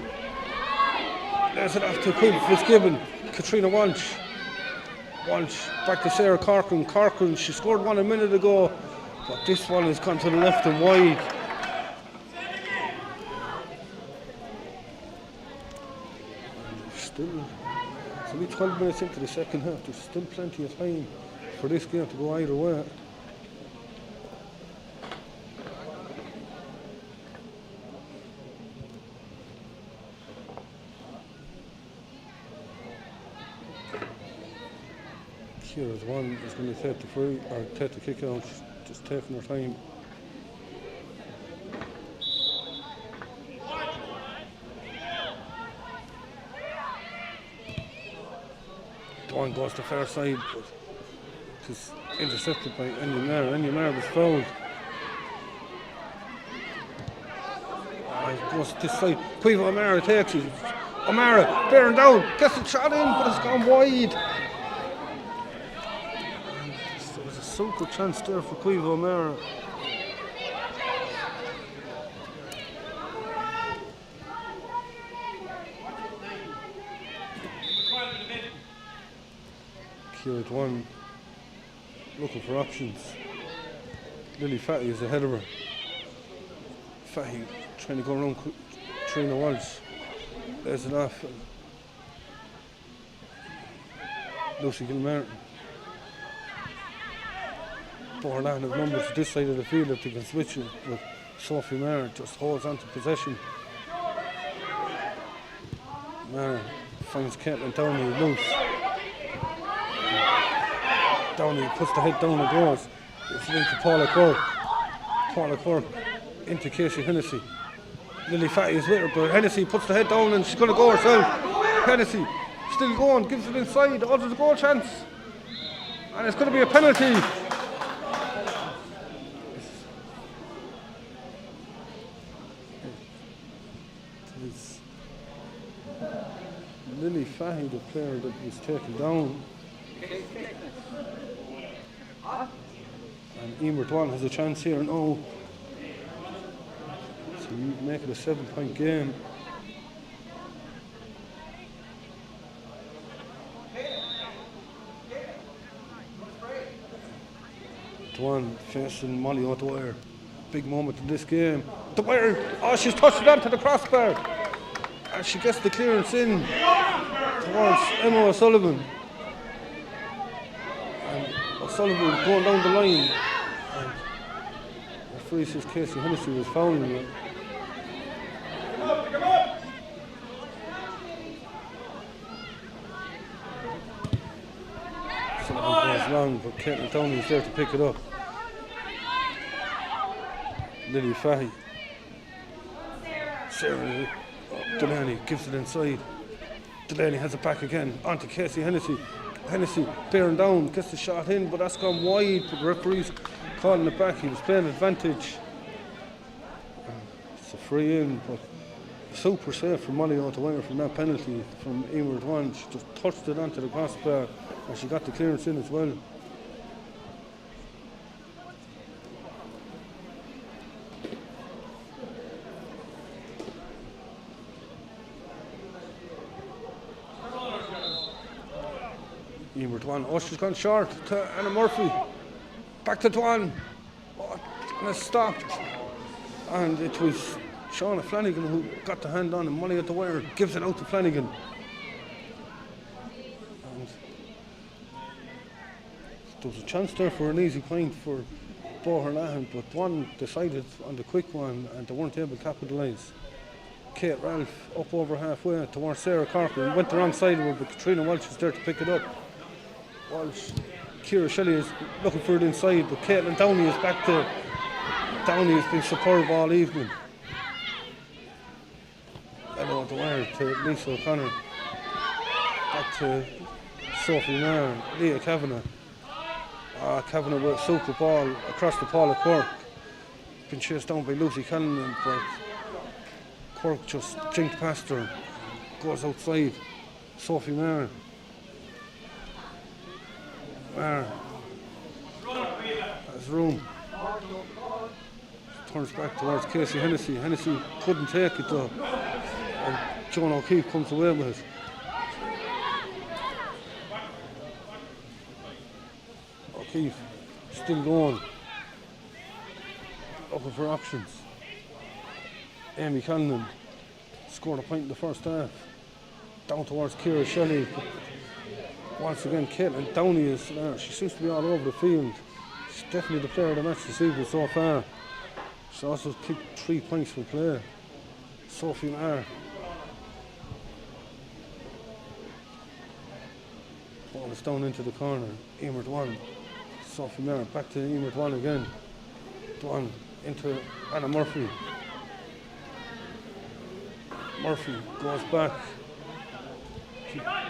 lays it off to Queen Fitzgibbon. Katrina Walsh. Walsh back to Sarah Corcoran. Corcoran, she scored one a minute ago, but this one has gone to the left and wide. Still, it's only 12 minutes into the second half. There's still plenty of time for this game to go either way. Kira's one is going to take the free or take the kick out, just taking her time. The one goes to far side, but it is intercepted by Enya Maher. Enya Maher was fouled. It goes this side. Caoimhe O'Mara takes it. O'Mara bearing down, gets the shot in, but it's gone wide. There was a super chance there for Caoimhe O'Mara. Killed one, looking for options. Lily Fatty is ahead of her. Fatty trying to go around Trina Walsh. There's it off. Lucy Gilmartin. Boherlahan have numbers to this side of the field if they can switch it, but Sophie Maher just holds on to possession. Maher finds Caitlin Downey loose. Downey puts the head down and goes. It's into Paula Quirk. Paula Quirk into Casey Hennessy. Lily Fatty is with her, but Hennessy puts the head down and she's going to go herself. Hennessy still going, gives it inside. Oh, there's a goal chance. And it's going to be a penalty. It's Lily Fatty, the player that was taken down. And Emer Dualla has a chance here now to make it a 7-point game. 1 facing Molly O'Dwyer. Big moment in this game. Dwyer, oh, she's touched it onto the crossbar. And she gets the clearance in towards Emma O'Sullivan. And O'Sullivan going down the line. And referee says Casey Hennessy was fouling her. Sullivan goes long, but Caitlin Downey is there to pick it up. Lily Fahy. Sarah Delaney gives it inside. Delaney has it back again onto Casey Hennessy. Hennessy bearing down, gets the shot in, but that's gone wide. The referee's calling it back. He was playing advantage. It's a free in, but super safe from Molly O'Dwyer from that penalty from Emer 1. She just touched it onto the crossbar and she got the clearance in as well. Emer 1. Oh, she's gone short to Anna Murphy. Back to Dwan. Oh, and it stopped. And it was Shauna Flanagan who got the hand on, and Molly O'Dwyer gives it out to Flanagan. And there was a chance there for an easy point for Boherlahan, but one decided on the quick one and they weren't able to capitalise. Kate Ralph up over halfway towards Sarah Corcoran, went the wrong side of her, but Katrina Walsh is there to pick it up. Walsh, Ciara Shelley is looking for it inside, but Caitlin Downey is back to. Downey has been superb all evening. Hello the wire to Lisa O'Connor. Back to Sophie Maher, Leah Kavanagh. Kavanagh with a super ball across the Paula Quirk. Been chased down by Lucy Cannon, but Quirk just jinked past her. Goes outside. Sophie Maher. Maher has room. Turns back towards Casey Hennessy. Hennessy couldn't take it though. And Joan O'Keefe comes away with it. O'Keefe still going. Looking for options. Amy Cannon scored a point in the first half. Down towards Ciara Shelley. Once again, Caitlin Downey is there. She seems to be all over the field. She's definitely the player of the match this evening so far. She also kicked 3 points for play. Sophie Maher. Ball is down into the corner. Emer 1. Sophie Maher back to Emer 1 again. 1 into Anna Murphy. Murphy goes back.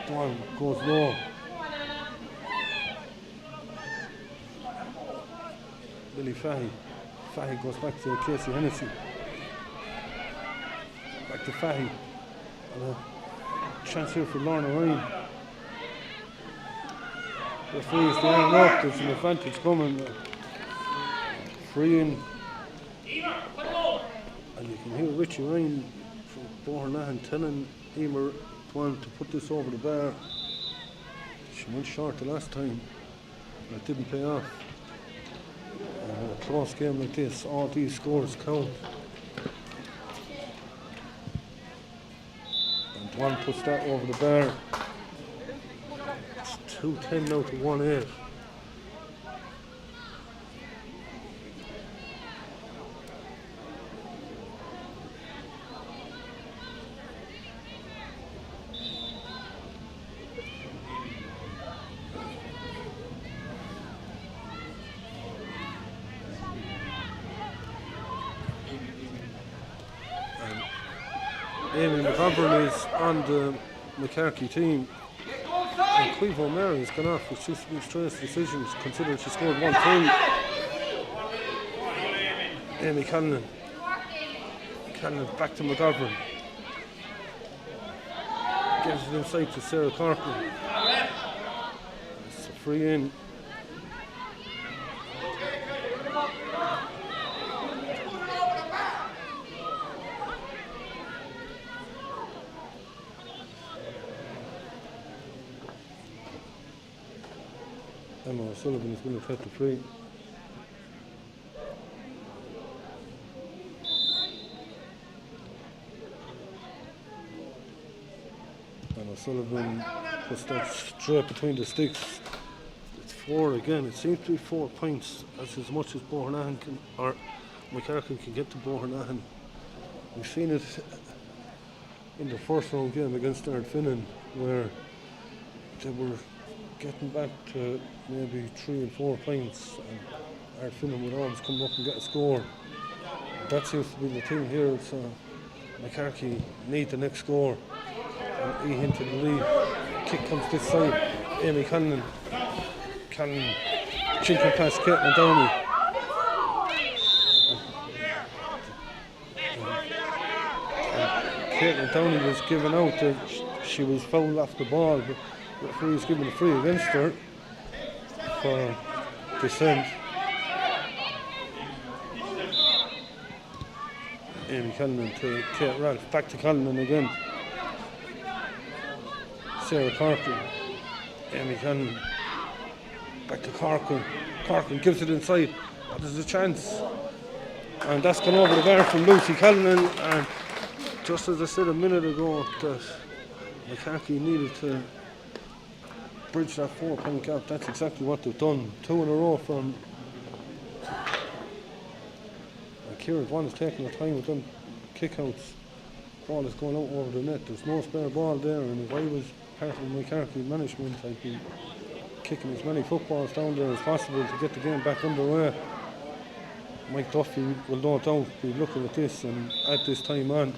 1 goes low. Lily Fahy. Fahy goes back to Casey Hennessy. Back to Fahy. And a chance here for Lorna Ryan. Referee's the arm up, there's an advantage coming. Free in. And you can hear Richie Ryan from Boherlahan telling Emer 1 to put this over the bar. She went short the last time, but it didn't pay off. A close game like this, all these scores count. And 1 puts that over the bar. It's 2-10 now to 1-8. Amy McGovern is on the Moycarkey team. And Cleve O'Mara has gone off with 2 straight decisions, considering she scored 1-3. Amy Cannon. Cannon back to McGovern. Gives it inside to Sarah Corcoran. It's a free in. Emma O'Sullivan is going to take the free. O'Sullivan puts that straight between the sticks. It's 4 again. It seems to be 4 points. That's as much as Boherlahan can, or Moycarkey can get to Boherlahan. We've seen it in the first round game against Ardfinnan, where they were getting back to maybe 3 and 4 points, and Ardfinnan would always come up and get a score. That seems to be the thing here, so Moycarkey need the next score, and he into the lead. Kick comes this side. Amy Cannon chinking past Caitlin Downey. Caitlin Downey was given out that she was fouled off the ball, but the referee was given a free against her for dissent. Amy Callinan to Kate Ralph, back to Callinan again. Sarah Corkin, Amy Callinan, back to Corkin. Corkin gives it inside, but there's a chance. And that's gone over the bar from Lucy Callinan, and just as I said a minute ago that Moycarkey needed to bridge that 4-point gap, that's exactly what they've done. 2 in a row from Kieran. One is taking the time with them kickouts. Ball is going out over the net. There's no spare ball there, and if I was part of the Moycarkey management, I'd be kicking as many footballs down there as possible to get the game back underway. Mike Duffy will no doubt be looking at this and add this time on.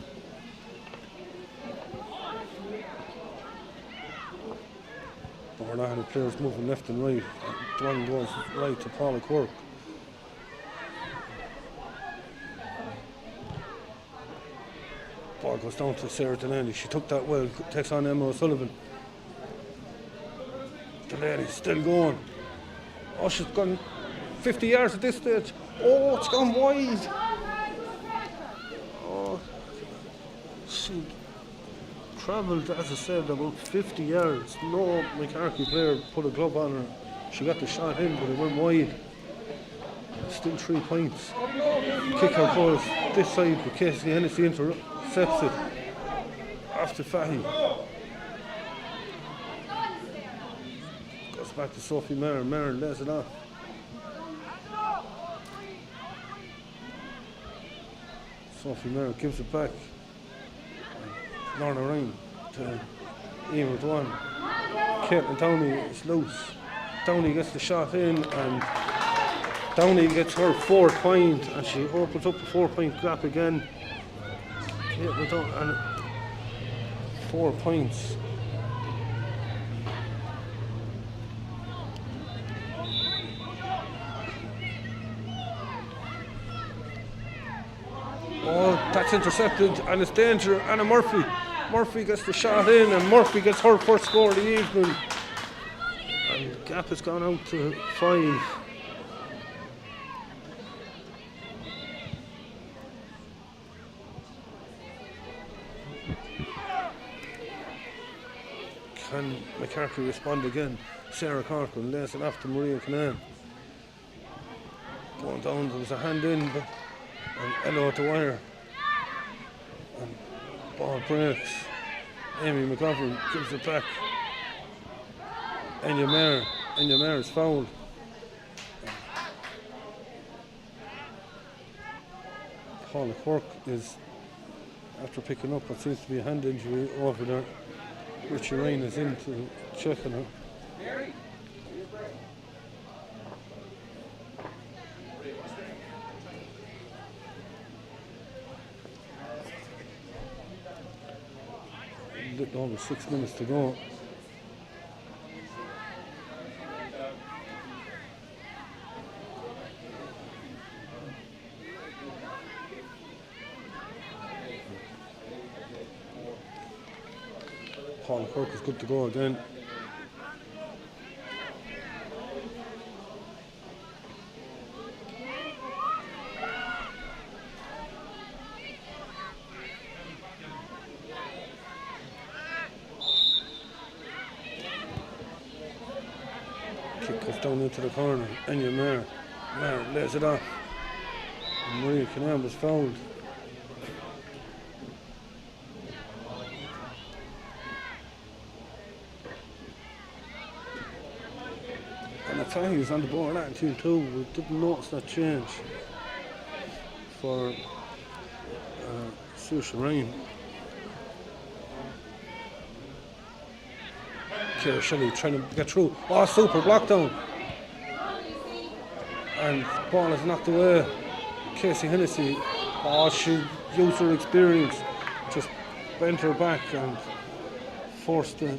Boherlahan players moving left and right. The one goes right to Paula Quirk. Ball goes down to Sarah Delaney. She took that well, takes on Emma O'Sullivan. Delaney's still going. Oh, she's gone 50 yards at this stage. Oh, it's gone wide. Oh, she travelled, as I said, about 50 yards. No Moycarkey player put a glove on her. She got the shot in, but it went wide. Still 3 points. Kick out goes this side, but Casey Hennessy intercepts it. After Fahy. Goes back to Sophie Maher. Maher lays it off. Sophie Maher gives it back. Lorna Ryan to Ian with one. Caitlin Downey is loose. Downey gets the shot in, and Downey gets her 4th point, and she opens up the 4-point gap again. Caitlin Downey, and 4 points. Oh, that's intercepted, and it's danger. Anna Murphy. Murphy gets the shot in, and Murphy gets her first score of the evening. And the gap has gone out to 5. Can Moycarkey respond again? Sarah Corkin lays it off to Maria Canaan. Going down, there was a hand in, but and Ella at the wire. And ball breaks. Amy McGovern gives it back. Enya Maher is fouled. Paula Quirk is, after picking up what seems to be a hand injury over there. Richie Ryan is in to check on her. A little over 6 minutes to go. Paul Kirk is good to go again. Kick goes down into the corner. Enya Maher. Maher lays it off. And Maria Canaan was fouled. Fahy is on the board that team too. We didn't notice that change for Saoirse Ryan. Ciara Shelley trying to get through. Oh, super block down. And the ball is knocked away. Casey Hennessy, oh, she used her experience, just bent her back and forced the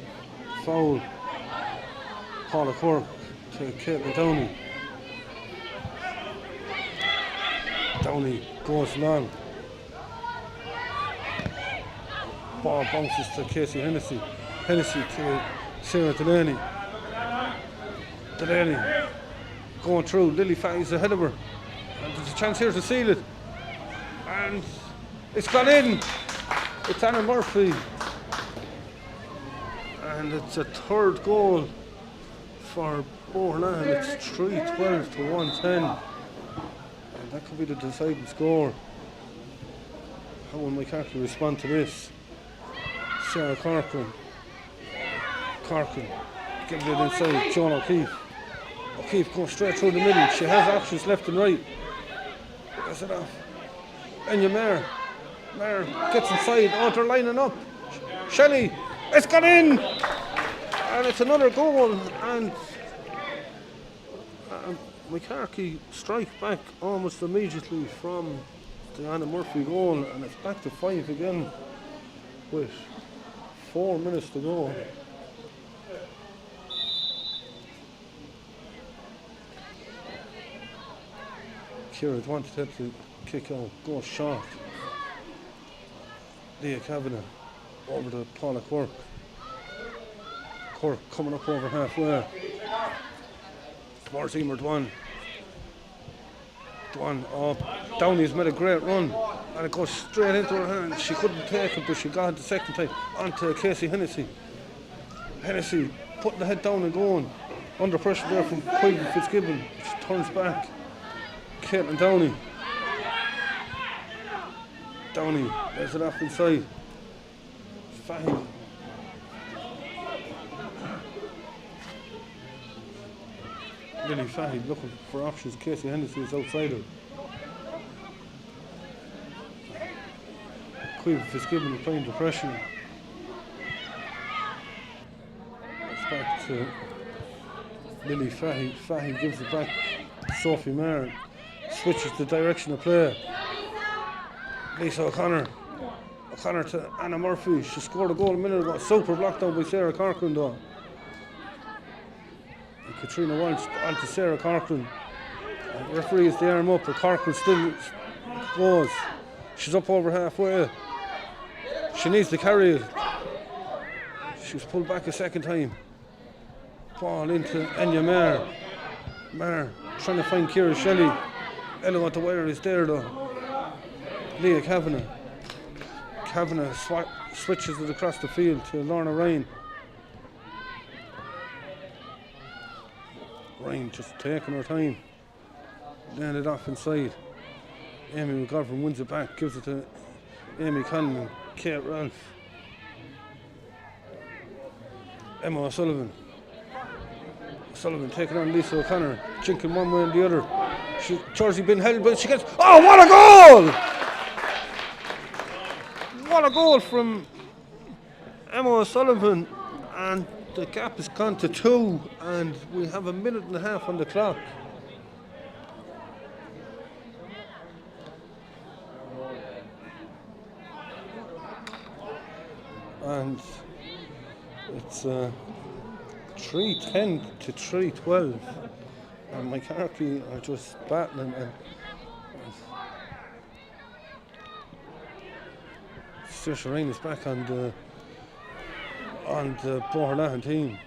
foul. Paula Quirk to Caitlin Downey. Downey goes long. Ball bounces to Casey Hennessy. Hennessy to Sarah Delaney. Delaney going through. Lily Fahy's ahead of her. And there's a chance here to seal it. And it's gone in. It's Anna Murphy. And it's a third goal for Boherlahan. It's 3-12 to 110. And that could be the deciding score. How will Moycarkey respond to this? Sarah Corcoran. Corcoran giving it inside. Joan O'Keefe. O'Keefe goes straight through the middle. She has options left and right. Gets it off. Enya Mayer. Mayer gets inside. Oh, they're lining up. Shelley. It's got in. And it's another goal. And Moycarkey strike back almost immediately from the Anna Murphy goal. And it's back to 5 again with 4 minutes to go. Ciara wanted to kick out, goes short. Leah Kavanagh over to Paula Quirk. Quirk coming up over halfway. Towards Emer Dwan. Oh, Downey's made a great run. And it goes straight into her hand. She couldn't take it, but she got it the second time. Onto Casey Hennessy. Hennessy putting the head down and going. Under pressure there from Quiggy Fitzgibbon. She turns back. Caitlin Downey. Downey lays it off inside. Fahy. Lily Fahy looking for options. Casey Hennessy is outside her. Quiggy Fitzgibbon applying the pressure. It's back to Lily Fahy. Fahy gives it back to Sophie Mayer. Switches the direction of play. Lisa O'Connor. O'Connor to Anna Murphy. She scored a goal a minute ago. Super blocked down by Sarah Corcoran though. And Katrina Walsh onto Sarah Corcoran. The referee is the arm up, but Corcoran still goes. She's up over halfway. She needs to carry it. She was pulled back a second time. Ball into Enya Mayer. Mayer trying to find Ciara Shelley. Ella at the wire is there though. Leah Kavanagh. Kavanagh switches it across the field to Lorna Ryan. Ryan just taking her time. Laying it off inside. Amy McGovern wins it back, gives it to Amy Conlon and Kate Ralph. Emma O'Sullivan. O'Sullivan taking on Lisa O'Connor, jinking one way and the other. Georgie been held, but she gets. Oh, what a goal! What a goal from Emma O'Sullivan, and the gap has gone to 2, and we have a minute and a half on the clock. And it's 3:10 to 3:12. And Moycarkey are just battling, and Saoirse Ryan is back on the Boherlahan team.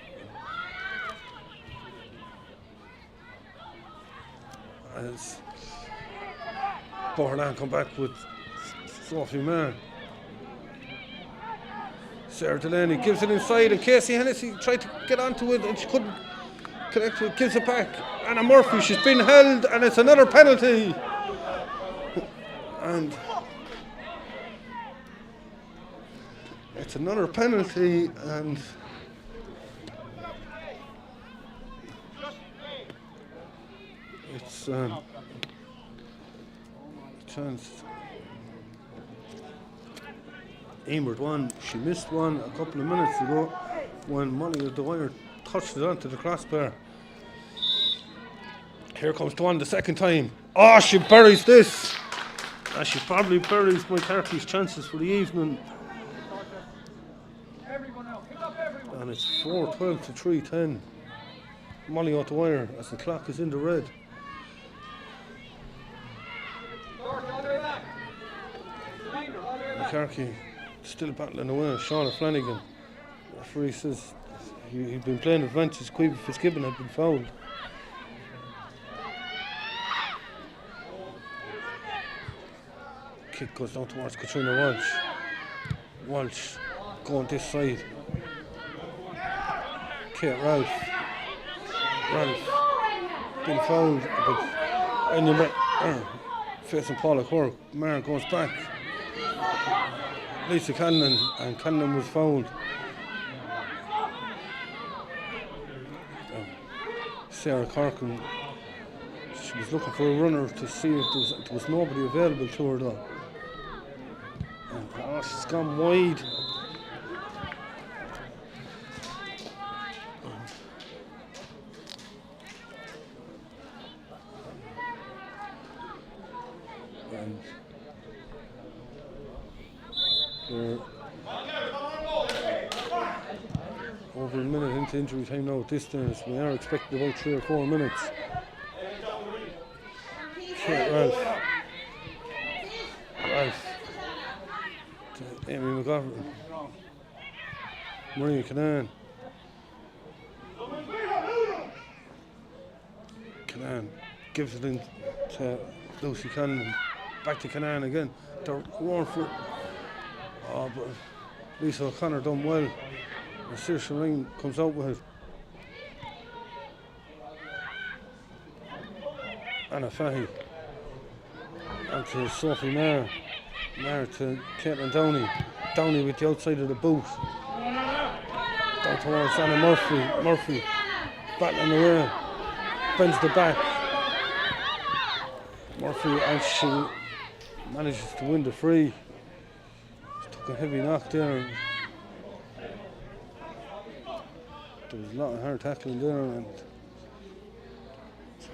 As Boherlahan come back with Sophie Mayer. Sarah Delaney gives it inside, and Casey Hennessy tried to get onto it and she couldn't connect to it, gives it back. Anna Murphy, she's been held, and it's another penalty. And it's another penalty, and It's chance. Eamert one, she missed one a couple of minutes ago when Moycarkey-Borris touched it onto the crossbar. Here comes Duan the second time. Oh, she buries this. She probably buries Moycarkey's chances for the evening. And it's 4-12 to 3-10. Moycarkey-Borris as the clock is in the red. Moycarkey still battling away. Sean Flanagan. The referee says he'd been playing advantage. Queeby Fitzgibbon had been fouled. Kick goes down towards Katrina Walsh. Walsh going this side. Kate Ralph. Been fouled, but facing Paula Cork. Mara goes back. Lisa Cannon, and Cannon was fouled. Sarah Corkin, she was looking for a runner to see if there was nobody available to her though. And she's gone wide. They're over a minute into injury time now at this stage. We are expecting about 3 or 4 minutes. Ralph. Amy McGovern. Maria Canaan. Canaan gives it in to Lucy Cannon. Back to Canaan again. They're going for. Oh, but Lisa O'Connor done well. And Saoirse Ring comes out with it. Anna Fahy. And to Sophie Maher. Maher to Caitlin Downey. Downey with the outside of the boot. Down towards Anna Murphy. Murphy battling away. Bends the back. Murphy, and she manages to win the free. A heavy knock there. There was a lot of hard tackling there, and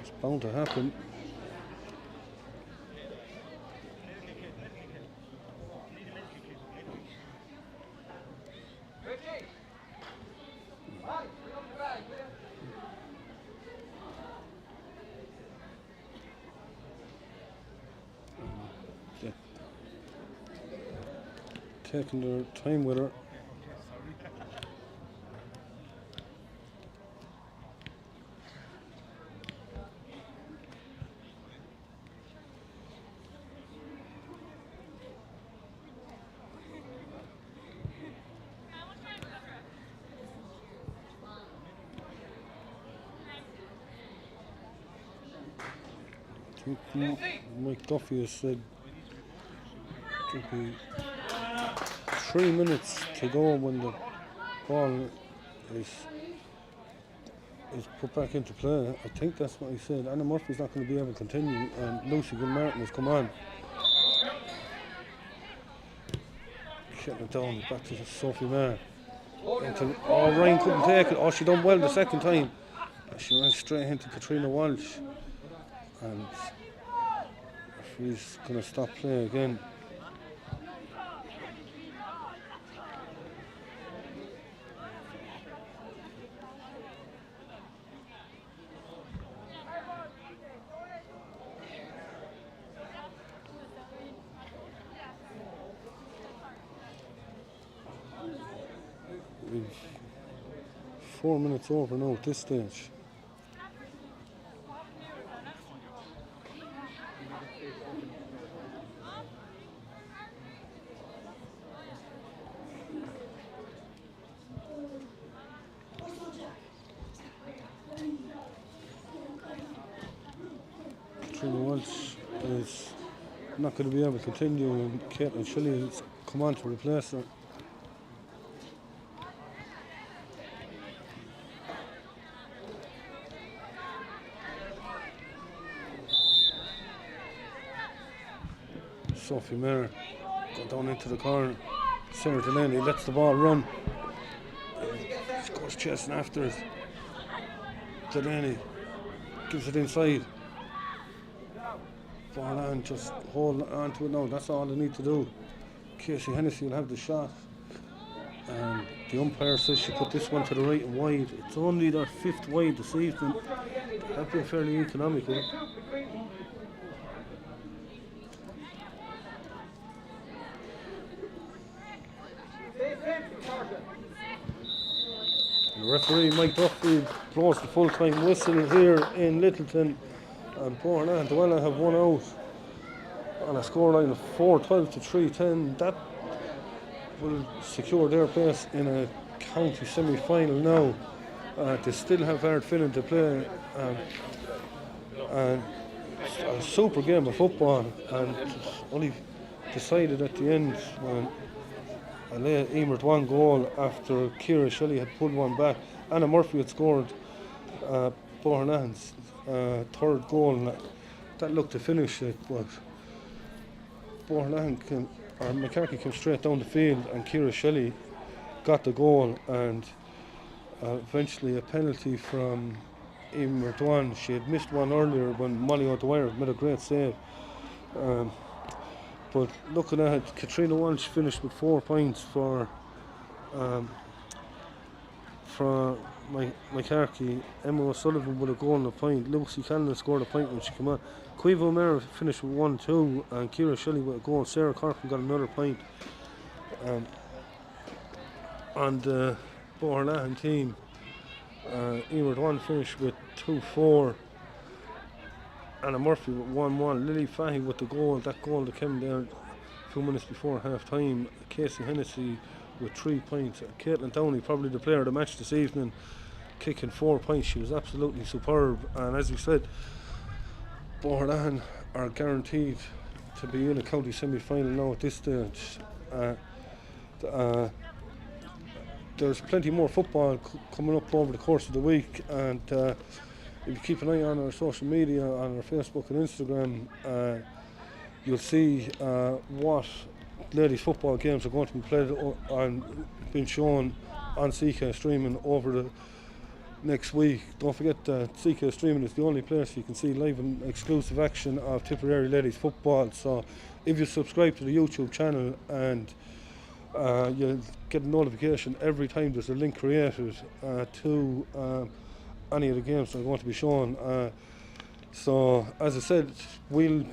it's bound to happen. Taking their time with her. I think Mike Duffy has said it will be 3 minutes to go when the ball is put back into play. I think that's what he said. Anna Murphy's not going to be able to continue, and Lucy Gilmartin has come on. Getting it down back to Sophie Maher. Ryan couldn't take it. Oh, she done well the second time. She ran straight into Katrina Walsh, and referee's going to stop play again. We've 4 minutes over now at this stage. Katrina Walsh is not going to be able to continue, and Caitlin Shelley has come on to replace her. Sophie Mayer going down into the corner. Sarah Delaney lets the ball run. She goes chasing after it. Delaney gives it inside. Boherlahan just hold on to it now. That's all they need to do. Casey Hennessy will have the shot. And the umpire says she put this one to the right and wide. It's only their 5th wide this evening. That'd be fairly economical. The referee Mike Duffy blows the full-time whistle here in Littleton, and Boherlahan-Dualla have won out on a scoreline of 4-12 to 3-10. That will secure their place in a county semi-final now. They still have Ardfinnan to play, and a super game of football, and only decided at the end when I lay Eamert one goal after Ciara Shelley had pulled one back. Anna Murphy had scored Boherlahan's 3rd goal, and that looked to finish it, but Moycarkey came straight down the field, and Ciara Shelley got the goal, and eventually a penalty from Eamert one. She had missed one earlier when Molly O'Dwyer made a great save. But looking at it, Katrina Walsh finished with 4 points for Moycarkey. Emma O'Sullivan with a goal and a point. Lucy Callan scored a point when she came on. Quiva O'Meara finished with 1-2, and Ciara Shelley with a goal. Sarah Corkin got another point. On the Boherlahan team, Eamert one finished with 2-4. Anna Murphy with 1-1. Lily Fahy with the goal. That goal that came there a few minutes before half time. Casey Hennessy with 3 points. Caitlin Downey, probably the player of the match this evening, kicking 4 points. She was absolutely superb. And as we said, Boherlahan are guaranteed to be in a county semi-final now at this stage. There's plenty more football coming up over the course of the week, and if you keep an eye on our social media, on our Facebook and Instagram, you'll see what ladies football games are going to be played and being shown on ckstreaming over the next week. Don't forget that ckstreaming is the only place you can see live and exclusive action of Tipperary ladies football. So if you subscribe to the YouTube channel, and you'll get a notification every time there's a link created to any of the games that are going to be shown. So as I said, we'll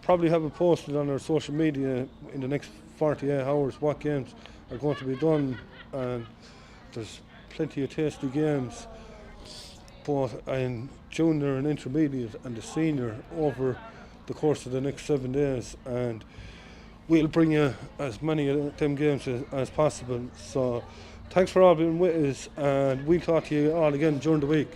probably have it posted on our social media in the next 48 hours what games are going to be done, and there's plenty of tasty games both in junior and intermediate and the senior over the course of the next 7 days, and we'll bring you as many of them games as possible. So thanks for all being with us, and we'll talk to you all again during the week.